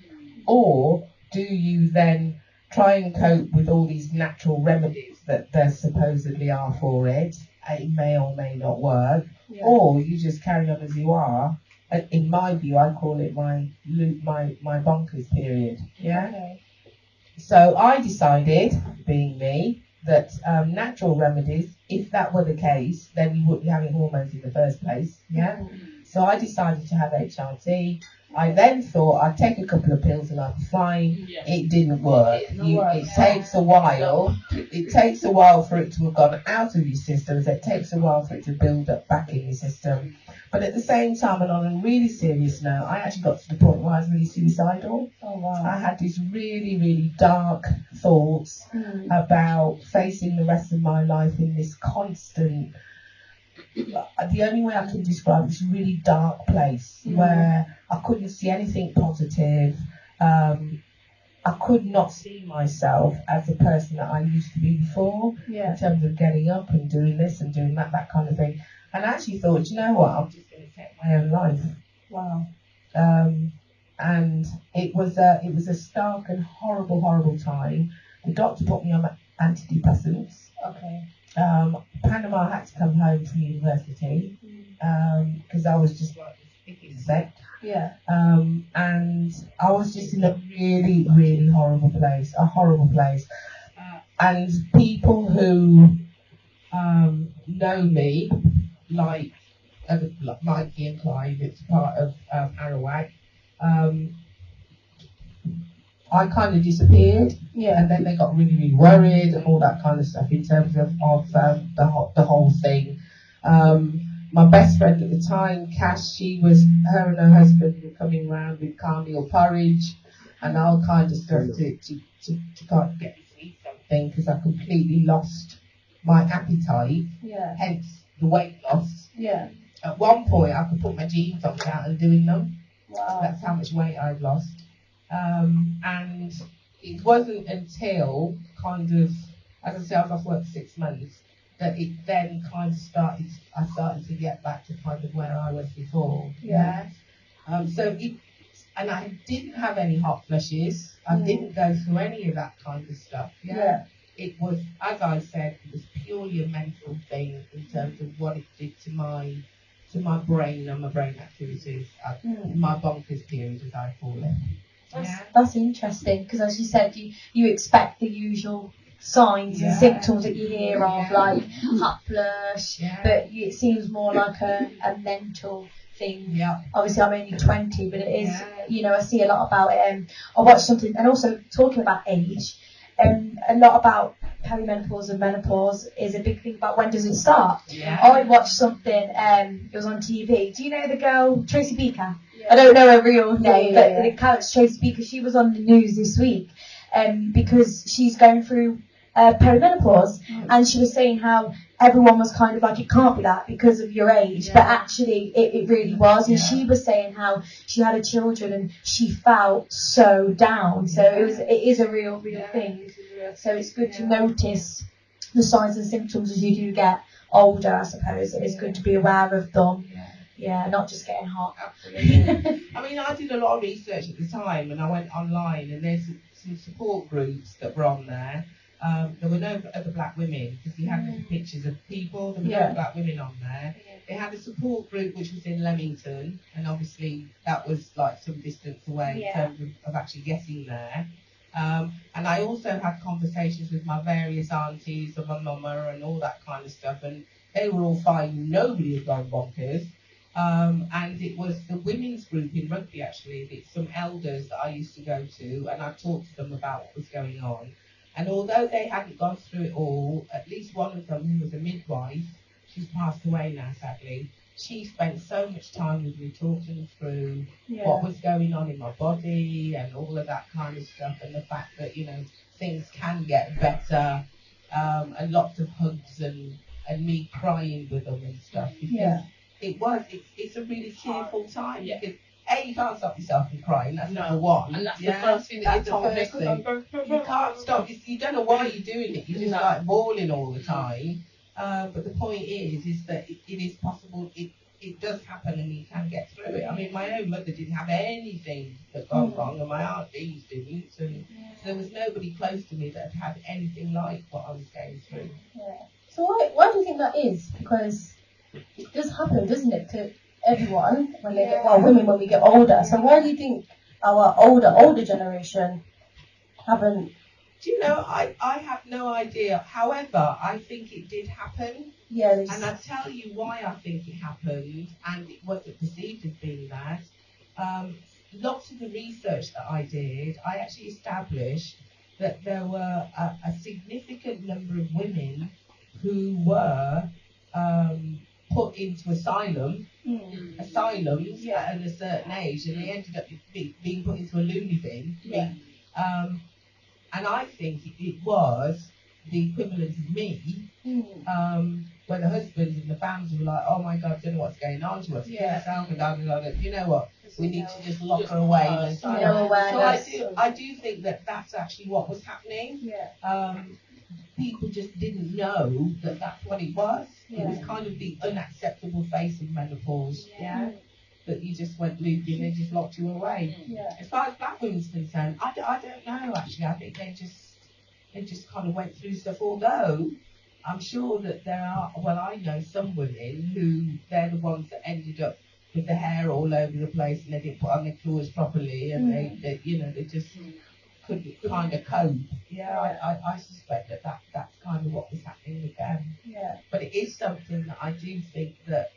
or do you then try and cope with all these natural remedies that there supposedly are for it? It may or may not work, or you just carry on as you are. And in my view, I call it my bonkers period. Yeah. Okay. So I decided, being me, that natural remedies, if that were the case, then you wouldn't be having hormones in the first place. Yeah. So I decided to have HRT. I then thought I'd take a couple of pills and I'd be fine. It didn't work. It takes a while. It takes a while for it to have gone out of your system. So it takes a while for it to build up back in your system. But at the same time, and on a really serious note, I actually got to the point where I was really suicidal. Oh, wow. I had these really, really dark thoughts about facing the rest of my life in this constant, the only way I can describe this really dark place where I couldn't see anything positive. I could not see myself as the person that I used to be before in terms of getting up and doing this and doing that kind of thing. And I actually thought, you know what, I'm just going to take my own life. Wow. And it was a stark and horrible time. The doctor put me on antidepressants. Okay. Panama had to come home from university because I was just like this big insect. Yeah. And I was just in a really, really horrible place. And people who know me, like Mikey and Clive, it's part of Arawak. I kind of disappeared, and then they got really, really worried and all that kind of stuff in terms of the whole thing. My best friend at the time, Cash, her and her husband were coming round with cornmeal porridge and all kind of stuff to kind of get me to eat something because I completely lost my appetite, hence the weight loss. Yeah. At one point, I could put my jeans on without undoing them. Wow. That's how much weight I'd lost. And it wasn't until kind of, as I say, I was off work 6 months, that it then kind of I started to get back to kind of where I was before. Yeah. And I didn't have any hot flushes. I didn't go through any of that kind of stuff. Yeah. It was, as I said, it was purely a mental thing in terms of what it did to my brain and my brain activities. My bonkers period, as I call it. That's interesting because, as you said, you expect the usual signs and symptoms that you hear of, like hot flush, but it seems more like a mental thing. Yeah. Obviously, I'm only 20, but it is, I see a lot about it. I watched something, and also talking about age, a lot about perimenopause and menopause is a big thing about when does it start. Yeah. I watched something, it was on TV. Do you know the girl, Tracy Beaker? I don't know her real name, but the character Tracy Beaker, she was on the news this week because she's going through perimenopause, and she was saying how everyone was kind of like, it can't be that because of your age, but actually it really was. And she was saying how she had her children and she felt so down. So it is a real thing. So it's good to notice the signs and symptoms as you do get older, I suppose. It is good to be aware of them. Yeah, not just getting hot. Absolutely. I mean, I did a lot of research at the time, and I went online, and there's some support groups that were on there. There were no other black women because we had little pictures of people. There were no black women on there. They had a support group which was in Leamington, and obviously that was like some distance away in terms of actually getting there. And I also had conversations with my various aunties and my mama and all that kind of stuff, and they were all fine. Nobody had gone bonkers. And it was the women's group in rugby, actually. It's some elders that I used to go to, and I talked to them about what was going on. And although they hadn't gone through it all, at least one of them, who was a midwife, she's passed away now, sadly, she spent so much time with me talking through what was going on in my body and all of that kind of stuff, and the fact that, you know, things can get better, and lots of hugs and me crying with them and stuff, because it's a really tearful time, because you can't stop yourself from crying, that's number one, and that's the first thing that you told me. You can't stop, you don't know why you're doing it, you're just like bawling all the time. But the point is that it is possible, it does happen, and you can get through it. I mean, my own mother didn't have anything that gone wrong, and my aunties didn't, and so there was nobody close to me that had anything like what I was going through. Yeah. So why do you think that is? Because it does happen, doesn't it, to everyone when they get, well, women when we get older. So why do you think our older generation haven't? Do you know, I have no idea. However, I think it did happen. Yes. And I'll tell you why I think it happened, and it wasn't perceived as being that. Lots of the research that I did, I actually established that there were a significant number of women who were put into asylums at a certain age, and they ended up being put into a loony bin. And I think it was the equivalent of me, where the husbands and the families were like, oh my God, I don't know what's going on, she wants to kill herself, and you know what, we need to just lock her away. So I do think that that's actually what was happening. People just didn't know that that's what it was. It was kind of the unacceptable face of menopause. That you just went loopy and they just locked you away. As far as black women's concerned, I don't know actually. I think they just kind of went through stuff. Although I'm sure that there are, well, I know some women who they're the ones that ended up with the hair all over the place and they didn't put on their clothes properly, and they you know, they just couldn't kind of cope. I suspect that's kind of what was happening with them. But it is something that I do think that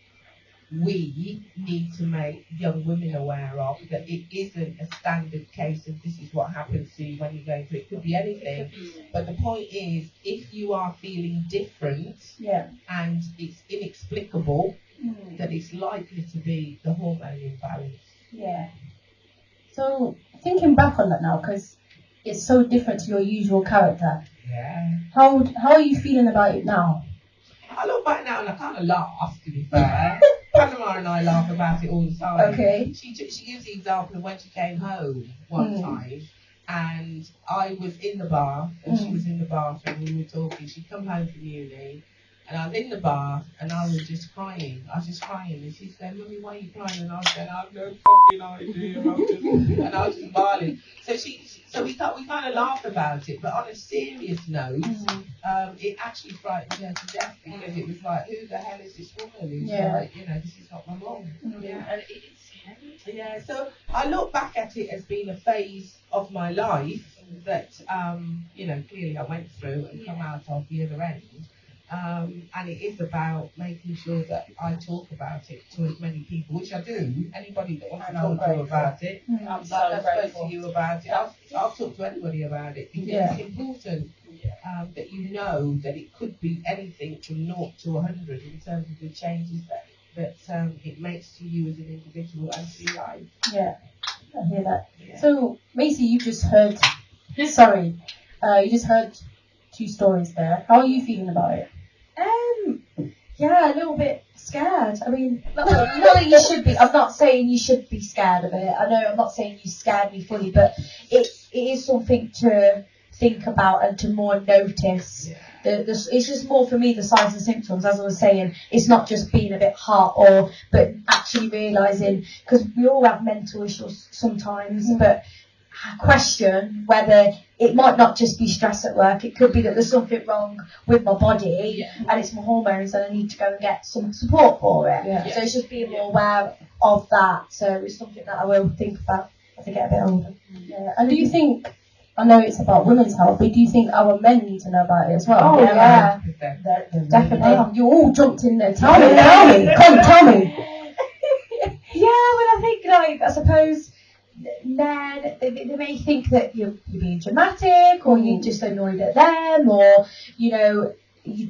we need to make young women aware of, that it isn't a standard case of this is what happens to you when you're going through it. It could be anything. But the point is, if you are feeling different and it's inexplicable, that it's likely to be the hormone imbalance. So thinking back on that now, because it's so different to your usual character. How are you feeling about it now? I look back now and I kind of laugh, to be fair. Panama and I laugh about it all the time. Okay. She gives the example of when she came home one time, and I was in the bath and she was in the bathroom. We were talking. She'd come home from uni, and I was in the bath and I was just crying. And she said, "Mummy, why are you crying?" And I was saying, "I've no fucking idea." And I was just bawling. So we kind of laughed about it, but on a serious note, it actually frightened her to death, because it was like, who the hell is this woman who's like, you know, this is not my mum. And it's scary. So I look back at it as being a phase of my life that, you know, clearly I went through and come out of the other end. And it is about making sure that I talk about it to as many people, which I do. Anybody that wants to talk to you about it, I'm so I've spoken grateful to you about it. I'll talk to anybody about it, because it's important that you know that it could be anything from 0 to 100 in terms of the changes that it makes to you as an individual and to your life. I hear that. So basically, you just heard. You just heard 2 stories there. How are you feeling about it? A little bit scared. I mean, not that you should be. I'm not saying you should be scared of it. I know I'm not saying you scared me fully, but it is something to think about and to more notice. It's just more for me the signs and symptoms, as I was saying. It's not just being a bit hot, but actually realising, because we all have mental issues sometimes, but I question whether it might not just be stress at work. It could be that there's something wrong with my body and it's my hormones, and I need to go and get some support for it. So it's just being more aware of that. So it's something that I will think about as I get a bit older. And do you think, I know it's about women's health, but do you think our men need to know about it as well? Oh yeah, definitely. You all jumped in there. Tell me. Come, tell me. I think, like, I suppose men, they may think that you're being dramatic, or you're just annoyed at them, or, you know,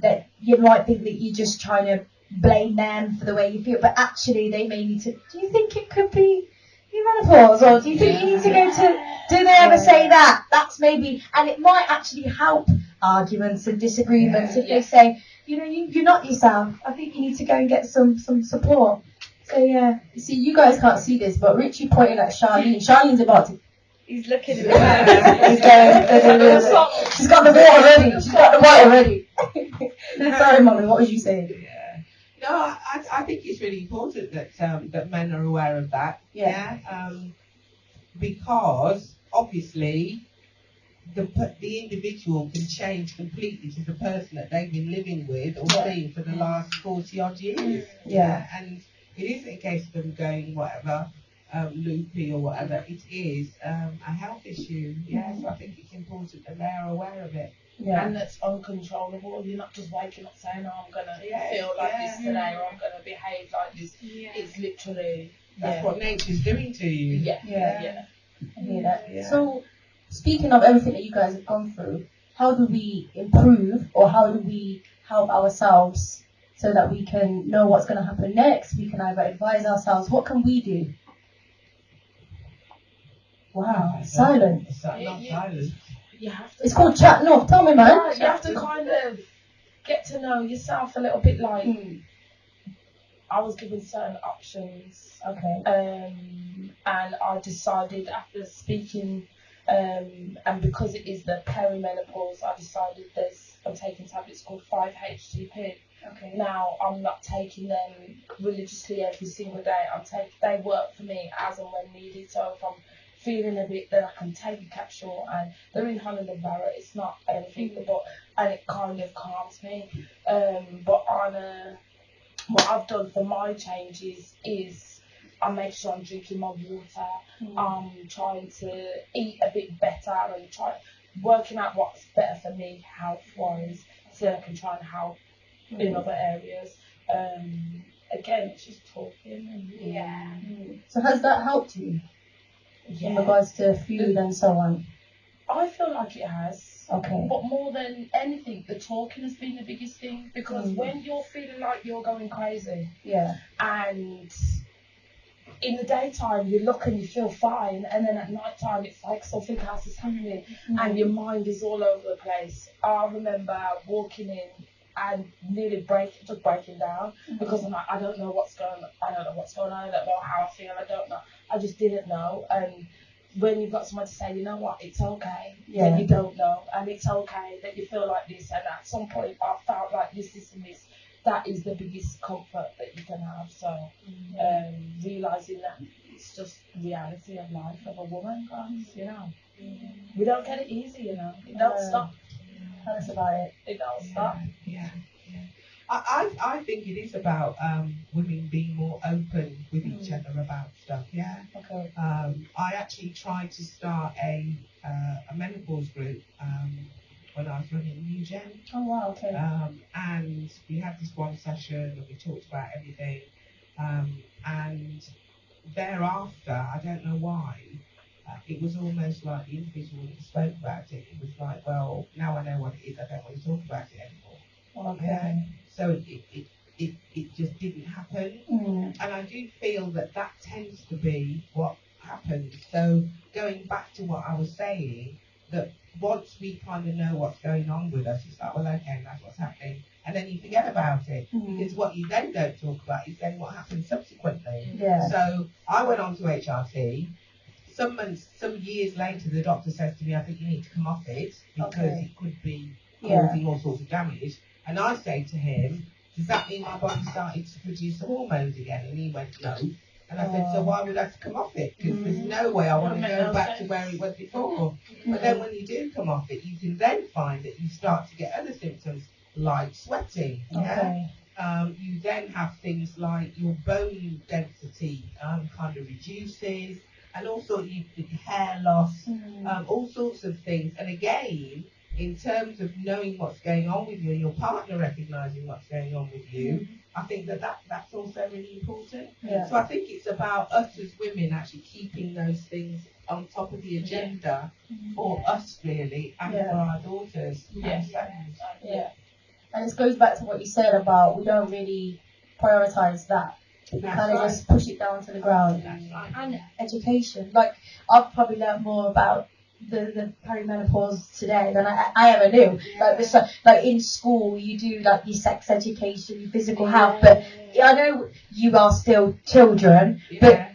that you might think that you're just trying to blame them for the way you feel, but actually they may need to. Do you think it could be your menopause, or do you think you need to go to? Do they ever say that? That's maybe, and it might actually help arguments and disagreements if they say, you know, you're not yourself. I think you need to go and get some support. So yeah. You see, you guys can't see this, but Richie pointed at Charlene. Charlene's about to. He's looking at the He's going. She's got the water ready. She's got the water ready. Sorry, Mommy. What was you saying? Yeah. No, I think it's really important that that men are aware of that. Yeah. Because obviously the individual can change completely to the person that they've been living with or seeing for the last 40 odd years. Yeah. And it isn't a case of them going whatever loopy or whatever. It is a health issue. Yeah. So I think it's important that they're aware of it. Yeah. And that's uncontrollable. You're not just waking up saying, "Oh, I'm gonna feel like this today, or I'm gonna behave like this." It's literally that's what nature's doing to you. Yeah. I hear that. Yeah. So, speaking of everything that you guys have gone through, how do we improve, or how do we help ourselves so that we can know what's going to happen next? We can either advise ourselves. What can we do? Wow, silent. Not silent. You have to. It's called Chat Nuff. Tell me, man. You have to kind of get to know yourself a little bit. Like I was given certain options. Okay. And I decided after speaking, and because it is the perimenopause, I decided I'm taking tablets called 5-HTP. Okay. Now I'm not taking them religiously every single day. They work for me as and when needed. So if I'm feeling a bit, then I can take a capsule, and they're in Holland and Barrett. It's not anything, and it kind of calms me. But what I've done for my changes is I make sure I'm drinking my water. I'm trying to eat a bit better and working out what's better for me health-wise, so I can try and help in other areas. Again, it's just talking. And, So has that helped you in regards to food and so on? I feel like it has. Okay. But more than anything, the talking has been the biggest thing, because when you're feeling like you're going crazy, and in the daytime you look and you feel fine, and then at night time it's like something else is happening and your mind is all over the place. I remember walking in and nearly breaking down because I'm like, I don't know what's going on, I don't know how I feel, I just didn't know. And when you've got someone to say, you know what, it's okay, then you don't know, and it's okay that you feel like this, and at some point I felt like this and this. That is the biggest comfort that you can have. So realising that it's just reality of life of a woman, guys, you know. We don't get it easy, you know. It don't stop. Tell us about it. It don't stop. Yeah. I think it is about women being more open with each other about stuff. Yeah. Okay. I actually tried to start a menopause group when I was running New Gen. Oh wow. Okay. And we had this one session and we talked about everything. And thereafter, I don't know why, it was almost like the individual that spoke about it. It was like, well, now I know what it is. I don't want to talk about it anymore. Okay. Yeah? So it just didn't happen. And I do feel that tends to be what happens. So going back to what I was saying, that once we kind of know what's going on with us, it's like, well, okay, that's what's happening. And then you forget about it. Because what you then don't talk about is then what happens subsequently. Yeah. So I went on to HRT. Some years later, the doctor says to me, I think you need to come off it because it could be causing all sorts of damage. And I say to him, does that mean my body started to produce hormones again? And he went, no. And I said, so why would I have to come off it? Because there's no way I want to go back to where it was before. But then when you do come off it, you can then find that you start to get other symptoms like sweating. Okay. You then have things like your bone density kind of reduces, and also you hair loss, all sorts of things. And again, in terms of knowing what's going on with you and your partner recognising what's going on with you, I think that's also really important. Yeah. So I think it's about us as women actually keeping those things on top of the agenda for us really, and for our daughters and sons. And it goes back to what you said about we don't really prioritize that. Kind of just push it down to the ground. And education. Like, I've probably learned more about the perimenopause today than I ever knew. Like, like in school, you do like your sex education, your physical health, but I know you are still children, but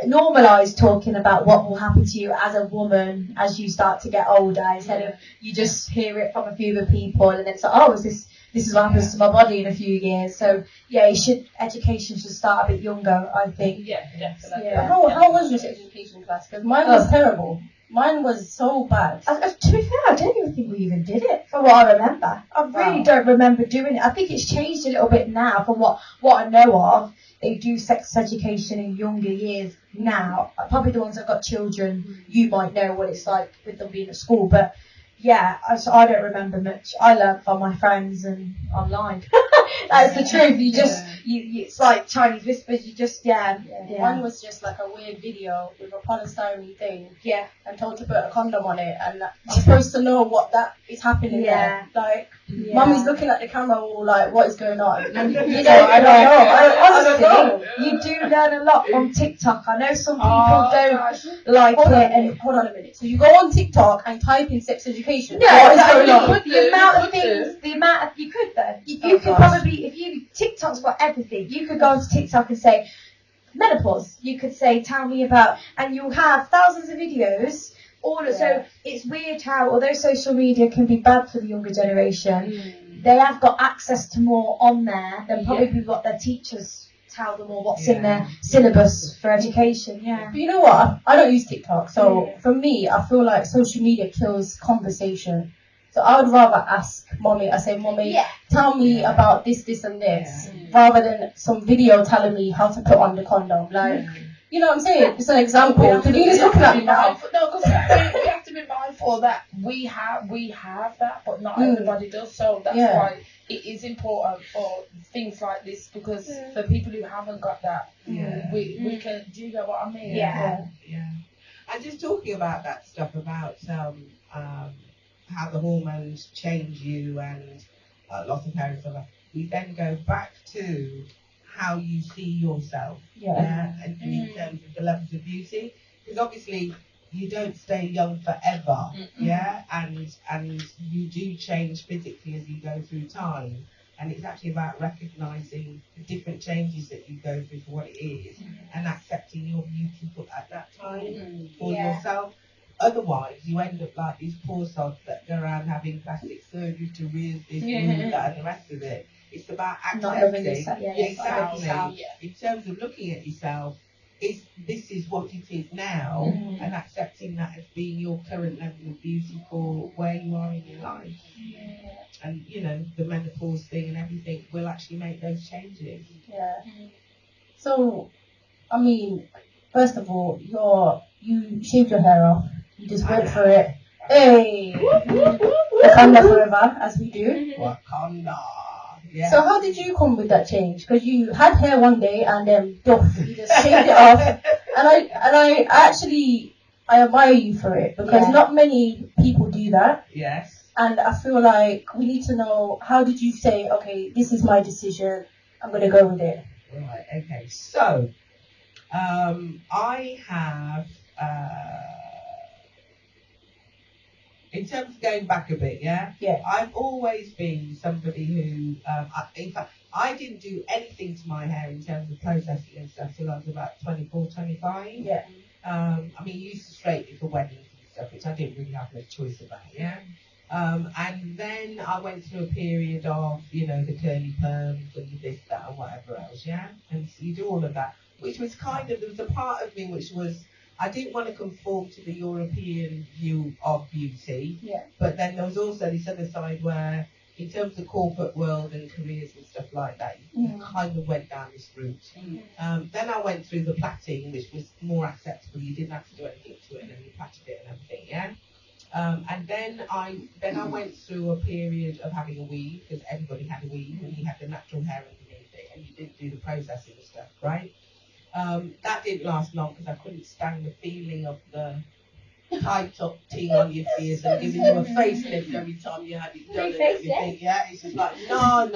normalise talking about what will happen to you as a woman as you start to get older, instead of you just hear it from a few other people and then it's like, oh, this is what happens to my body in a few years. So yeah, education should start a bit younger, I think. Yeah, definitely. Yeah. How was your education class? Because mine was terrible. Mine was so bad. To be fair, I don't even think we even did it, from what I remember. I really don't remember doing it. I think it's changed a little bit now from what I know of. They do sex education in younger years now. Probably the ones that got children, you might know what it's like with them being at school. But yeah, I don't remember much. I learned from my friends and online. That's the truth. You just, it's like Chinese whispers. You just, One was just like a weird video with a polystyrene thing. Yeah. And told to put a condom on it, and I'm supposed to know what that is happening there. Like, mummy's looking at the camera all like, what is going on? And you know, I don't know. Honestly, you do learn a lot from TikTok. I know some people don't like it. Hold on a minute. So you go on TikTok and type in sex education. No, what is going on? the amount of things, you could though. You could probably, TikTok's got everything. You could go onto TikTok and say, menopause. You could say, tell me about, and you'll have thousands of videos. So it's weird how, although social media can be bad for the younger generation, they have got access to more on there than probably what their teachers tell them or what's in their syllabus for education. Yeah. But you know what? I don't use TikTok, so for me, I feel like social media kills conversation. So I would rather ask mommy. I say, mommy, tell me about this, and this, rather than some video telling me how to put on the condom. Like, you know what I'm saying? It's an example. Davina's looking at me now. No, because we have to be mindful that we have that, but not everybody does. So that's why it is important for things like this, because for people who haven't got that, we can. Do you get what I mean? Yeah. And just talking about that stuff about how the hormones change you and lots of hair and stuff, we then go back to how you see yourself, and in terms of the levels of beauty, because obviously you don't stay young forever, and you do change physically as you go through time, and it's actually about recognising the different changes that you go through for what it is, and accepting your beauty at that time for yourself. Otherwise, you end up like these poor sods that go around having plastic surgery to raise this, that, and the rest of it. It's about accepting. Exactly. In terms of looking at yourself, this is what it is now, and accepting that as being your current level of beauty for where you are in your life. And you know, the menopause thing and everything will actually make those changes. So, I mean, first of all, you shaved your hair off. You just went for it. Hey, Wakanda forever, as we do. Wakanda. Yeah. So how did you come with that change? Because you had hair one day and then you just shaved it off. And I actually admire you for it, because not many people do that. Yes. And I feel like we need to know, how did you say, okay, this is my decision, I'm going to go with it? Right. Okay. So, I have. In terms of going back a bit, I've always been somebody who, in fact, I didn't do anything to my hair in terms of processing and stuff till I was about 24, 25. I mean, you used to straighten it for weddings and stuff, which I didn't really have much choice about, and then I went through a period of, you know, the curly perms and this, that, and whatever else, and so you do all of that, which was kind of, there was a part of me which was, I didn't want to conform to the European view of beauty, but then there was also this other side where, in terms of the corporate world and careers and stuff like that, you kind of went down this route. Then I went through the plaiting, which was more acceptable. You didn't have to do anything to it, and then you plaited it and everything, and then I went through a period of having a weave, because everybody had a weave, and you had the natural hair underneath it, and you didn't do the processing and stuff, right? That didn't last long, because I couldn't stand the feeling of the tied up thing on your face and giving you a facelift every time you had it done and everything. It's just like, no.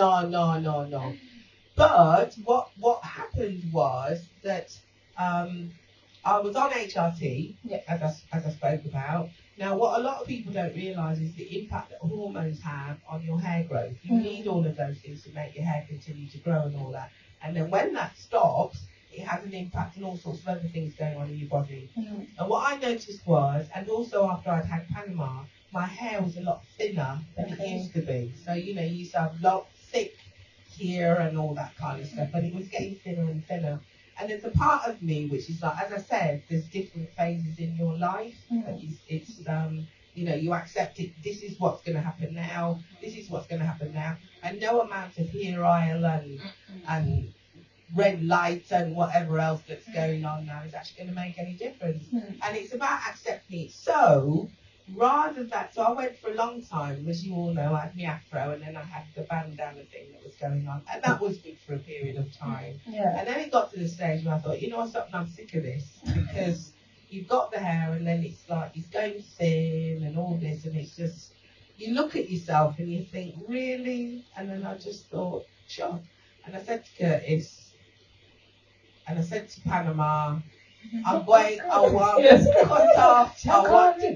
But what happened was that I was on HRT, as I spoke about. Now, what a lot of people don't realise is the impact that hormones have on your hair growth. You need all of those things to make your hair continue to grow and all that. And then when that stops, it has an impact on all sorts of other things going on in your body. And what I noticed was, and also after I'd had Panama, my hair was a lot thinner than it used to be. So, you used to have a lot thick here and all that kind of stuff, but it was getting thinner and thinner. And there's a part of me which is like, as I said, there's different phases in your life. It's you accept it. This is what's going to happen now. This is what's going to happen now. And no amount of hair oil and red lights and whatever else that's going on now is actually going to make any difference. And it's about accepting it. So I went for a long time, as you all know, I had my afro and then I had the bandana thing that was going on, and that was good for a period of time. And then it got to the stage where I thought, you know what, something, I'm sick of this, because you've got the hair and then it's like it's going thin and all this, and it's just, you look at yourself and you think, really? And then I just thought, sure. And I said to Curtis, and I said to Panama, I want to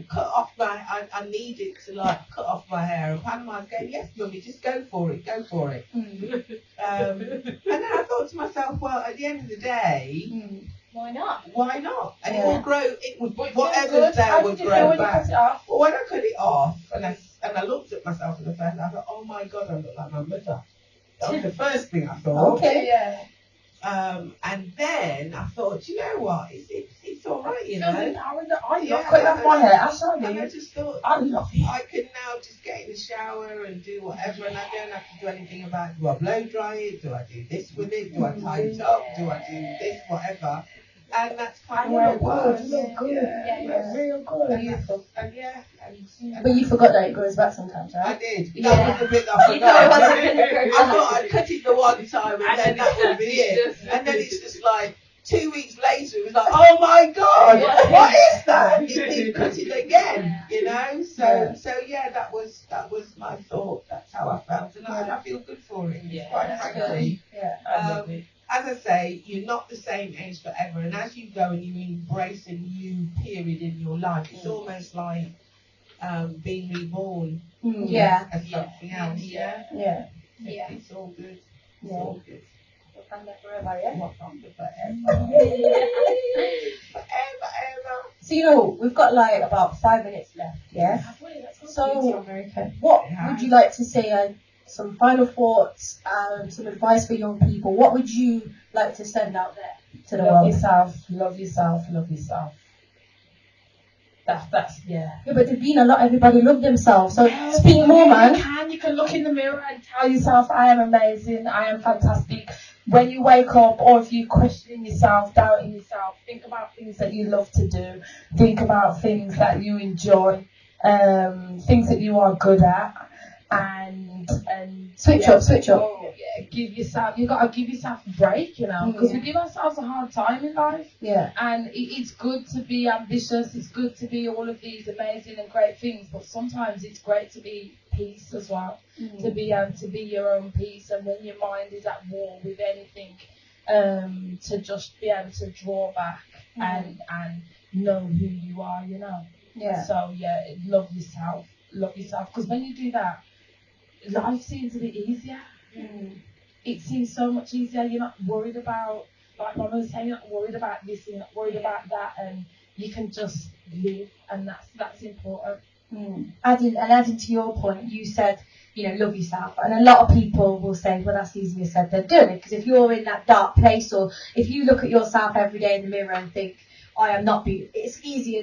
cut off I need it to cut off my hair. And Panama's going, yes, mummy, just go for it. And then I thought to myself, well, at the end of the day, why not? And it will grow. Whatever's there will grow back. But when I cut it off, and I looked at myself in the face, I thought, oh my God, I look like my mother. That was the first thing I thought. Okay, yeah. And then I thought, you know what, it's all right, you know. I love cutting off my hair. And I just thought, I love it. I can now just get in the shower and do whatever, and I don't have to do anything about, do I blow dry it, do I do this with it, do I tie it up, do I do this, whatever. And that's kind of where it was. You look good. Yeah, real good. But you forgot that it grows back sometimes, right? I did. That was the bit I forgot. I thought I'd cut it the one time and then that would be it. And then it's just like 2 weeks later, it was like, oh my God, what is that? It cut it again, you know? So yeah, that was my thought. That's how I felt. And I feel good for it, quite frankly. I love it. As I say, you're not the same age forever, and as you go and you embrace a new period in your life, it's almost like being reborn as something else. It's all good. It's all good. Wakanda forever, yeah? Wakanda forever. Forever. So we've got like about 5 minutes left, yeah? So what would you like to say? Some final thoughts, some advice for young people. What would you like to send out there to the world? Love yourself. That's Yeah, but there's been a lot. Everybody love themselves. So speak more, man. You can look in the mirror and tell yourself, I am amazing. I am fantastic. When you wake up, or if you're questioning yourself, doubting yourself, think about things that you love to do. Think about things that you enjoy, things that you are good at. And switch up. You gotta give yourself a break, you know, because we give ourselves a hard time in life. And it's good to be ambitious. It's good to be all of these amazing and great things, but sometimes it's great to be peace as well. To be able to be your own peace, and when your mind is at war with anything, to just be able to draw back and know who you are, you know. So love yourself, because when you do that, life seems a bit easier. It seems so much easier. You're not worried about, like Mama was saying, you're not worried about this, you're not worried about that, and you can just live, and that's important. Adding to your point, you said, love yourself, and a lot of people will say, well, that's easier said than done, because if you're in that dark place, or if you look at yourself every day in the mirror and think, I am not beautiful, it's easy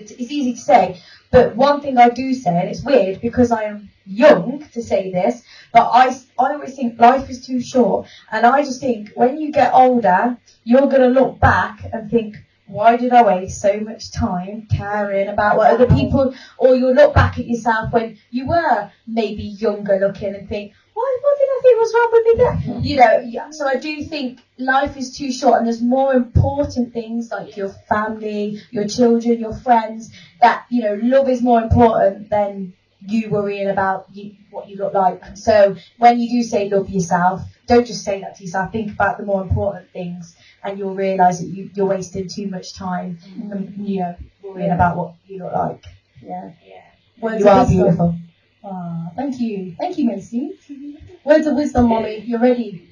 to say. But one thing I do say, and it's weird because I am young to say this, but I always think life is too short, and I just think when you get older, you're going to look back and think, why did I waste so much time caring about what other people, or you'll look back at yourself when you were maybe younger looking and think, what did I think was wrong with me there? So I do think life is too short, and there's more important things like your family, your children, your friends, that, love is more important than you worrying about what you look like. So when you do say love yourself, don't just say that to yourself. Think about the more important things, and you'll realise that you're wasting too much time, worrying about what you look like. Yeah. You are beautiful. Ah, thank you, Macy. Words of wisdom, mommy. You're ready.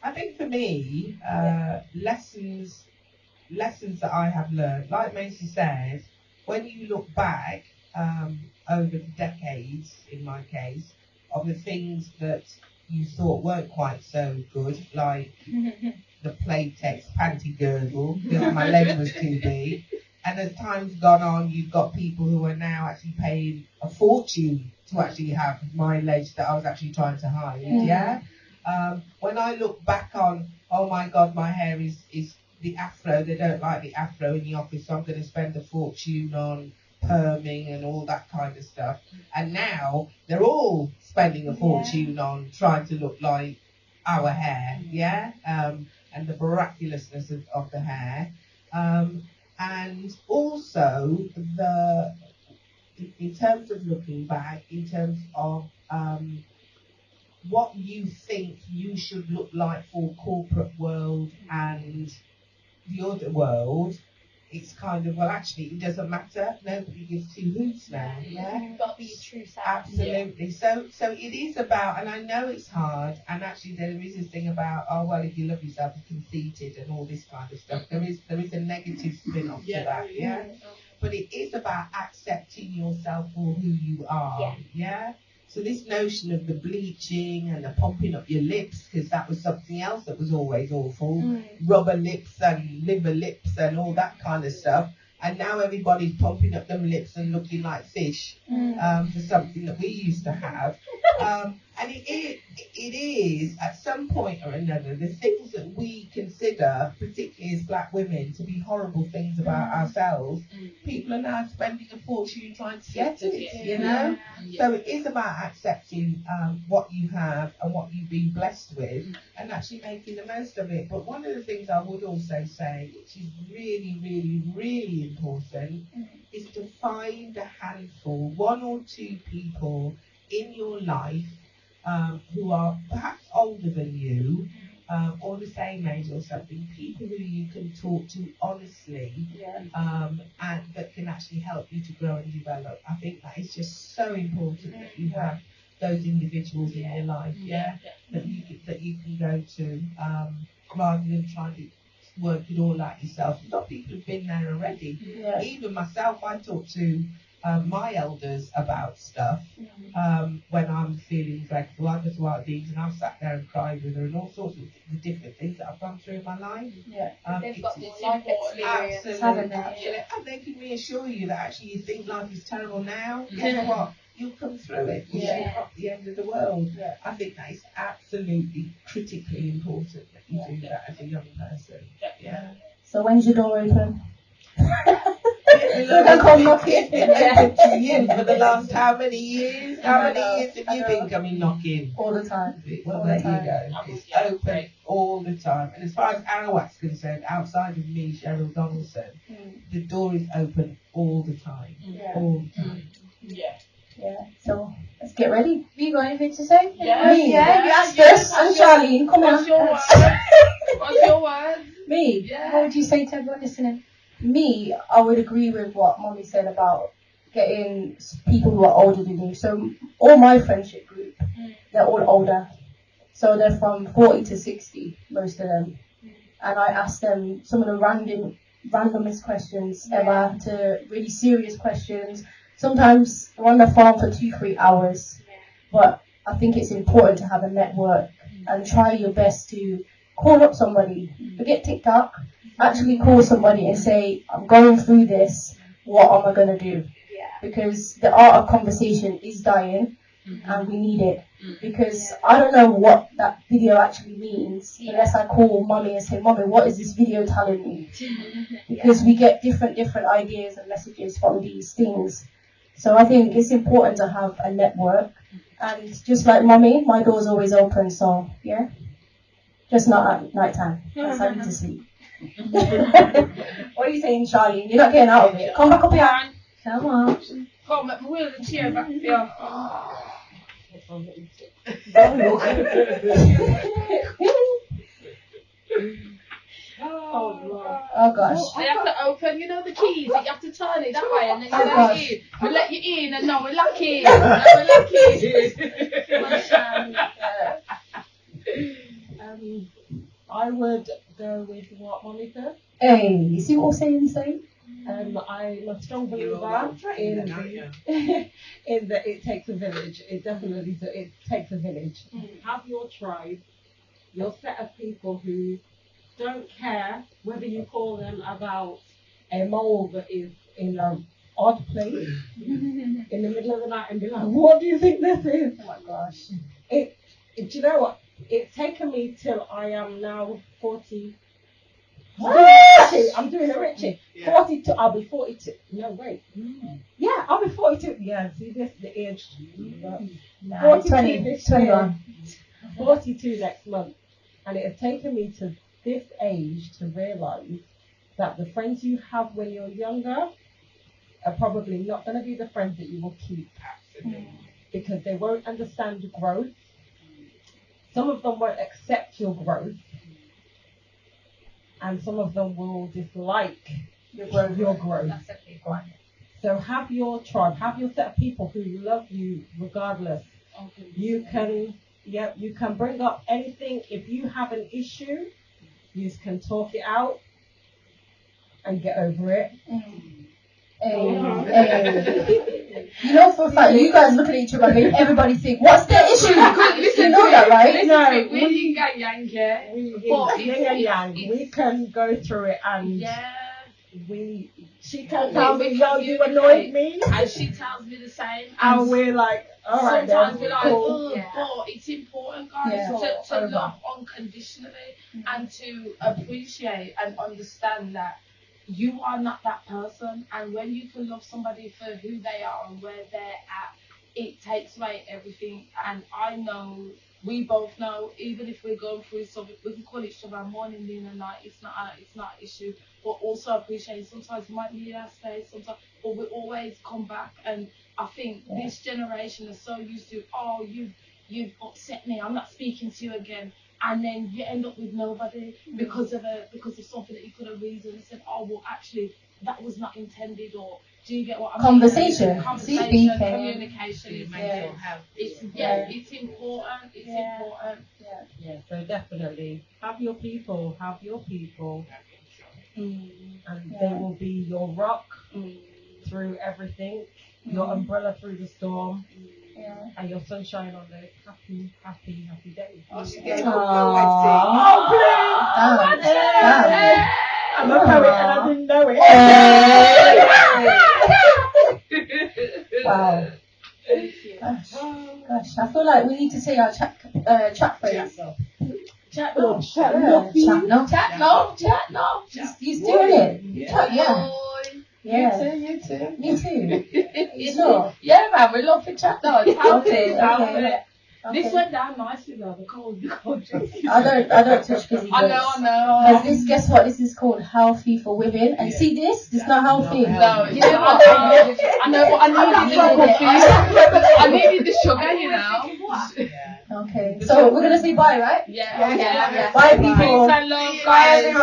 I think for me, lessons that I have learned, like Macy says, when you look back over the decades, in my case, of the things that you thought weren't quite so good, like the Playtex panty girdle because my leg was too big. And as time's gone on, you've got people who are now actually paying a fortune to actually have my legs that I was actually trying to hide. Yeah. When I look back on, oh my God, my hair is the afro. They don't like the afro in the office, so I'm going to spend a fortune on perming and all that kind of stuff. And now they're all spending a fortune on trying to look like our hair. Yeah. And the miraculousness of the hair. And also in terms of looking back, in terms of what you think you should look like for corporate world and the other world, it's kind of, well, actually, it doesn't matter. Nobody gives two hoots now. Yeah, You've got to be your true self. Absolutely. So it is about, and I know it's hard, and actually there is this thing about, oh well, if you love yourself, you're conceited and all this kind of stuff. There is a negative spin off to that. Yeah. But it is about accepting yourself for who you are. Yeah. So this notion of the bleaching and the pumping up your lips, because that was something else that was always awful, rubber lips and liver lips and all that kind of stuff. And now everybody's pumping up them lips and looking like fish for something that we used to have. And it is, at some point or another, the things that we consider, particularly as black women, to be horrible things about ourselves, people are now spending a fortune trying to get it, you know? So it is about accepting what you have and what you've been blessed with and actually making the most of it. But one of the things I would also say, which is really, really, really important, is to find a handful, one or two people in your life who are perhaps older than you or the same age or something, people who you can talk to honestly and that can actually help you to grow and develop. I think that is just so important that you have those individuals in your life, that you can go to rather than trying to work it all out yourself. A lot of people have been there already. Even myself, I talk to my elders about stuff when I'm feeling dreadful. I go to Art Deeds and I've sat there and cried with her and all sorts of the different things that I've gone through in my life. They've got this life experience, haven't they? And they can reassure you that actually you think life is terrible now. Guess what? You'll come through it. It's not the end of the world. I think that is absolutely critically important that you do that as a young person. So when's your door open? It's been open to you for the last how many years? How many years have you been coming knocking? All the time. Well, there you go. It's open all the time. And as far as Arawak's concerned, outside of me, Cheryl Donaldson, the door is open all the time. All the time. So let's get ready. Have you got anything to say? You asked us. And Charlene, come on. What's your word? Me? What would you say to everyone listening? Me, I would agree with what Mommy said about getting people who are older than you. So all my friendship group, they're all older. So they're from 40 to 60, most of them. And I asked them some of the randomest questions ever to really serious questions. Sometimes we're on the phone for 2-3 hours. But I think it's important to have a network and try your best to call up somebody. Forget TikTok. Actually call somebody and say, I'm going through this, what am I going to do? Because the art of conversation is dying and we need it. Because I don't know what that video actually means unless I call Mommy and say, Mommy, what is this video telling me? Because we get different ideas and messages from these things. So I think it's important to have a network. And just like Mommy, my door's always open, so just not at night time. Because I need to sleep. What are you saying, Charlie? You're not getting out of it. Come back up here. Come on. Come, let me wheel the chair back here. Oh gosh. So you have to open, you know, the keys. You have to turn it that way, and then you Oh, let gosh. it in. We let you in, and no, we're lucky. We're lucky. I would go with what Mommy said. Hey, you see what I'm saying? I'm a strong believer in in that it takes a village. It definitely it takes a village. Have your tribe, your set of people who don't care whether you call them about a mole that is in an odd place in the middle of the night and be like, what do you think this is? Oh my gosh. Do you know what? It's taken me till I am now 40. I'm doing a Richie. 42. I'll be 42. No, wait. Yeah, I'll be 42. Yeah, see this, the age. 42 this year. 21. 42 next month. And it has taken me to this age to realise that the friends you have when you're younger are probably not going to be the friends that you will keep. Because they won't understand growth. Some of them won't accept your growth. And some of them will dislike your growth. That's a big one. So have your tribe, have your set of people who love you regardless. Okay. You can bring up anything. If you have an issue, you can talk it out and get over it. Hey. You know for a fact, you guys look at each other and make everybody think, what's their issue? You know that, right? No, We're yin and yang, yeah. But yin and yang, we can go through it and she can tell me, yo, you annoyed me. And she tells me the same. And we're like, all right, sometimes then, we're like, cool. but it's important, guys, to love unconditionally and to appreciate and understand that you are not that person. And when you can love somebody for who they are and where they're at, it takes away everything. And I know, we both know, even if we're going through something, we can call each other morning, noon, and night. It's not an issue. But also appreciate sometimes we might need our space, sometimes, but we always come back. And I think this generation is so used to, oh, you've upset me, I'm not speaking to you again. And then you end up with nobody because of something that you could have reasoned and said, oh, well, actually, that was not intended, or do you get what I mean? Conversation, communication is it's important. It's important. Yeah, so definitely have your people, and they will be your rock through everything, your umbrella through the storm. And your sunshine on those happy days. Oh, she gave Oh, please! I'm a poet and I didn't know it. Wow. Gosh, I feel like we need to say our chat phrase. Chat Nuff. Chat Nuff. He's doing it. Yeah. You too. Me too. Sure. Yeah, man, we love to chat though. Okay. This went down nicely though, the cold drink. I don't touch fizzy I drinks. know. Because guess what? This is called healthy for women. And see this? It's not healthy. No, you know what? I know, but I needed the sugar, you know. Okay. So we're gonna say bye, right? Yeah. Bye, people. Peace and love, Bye, everyone.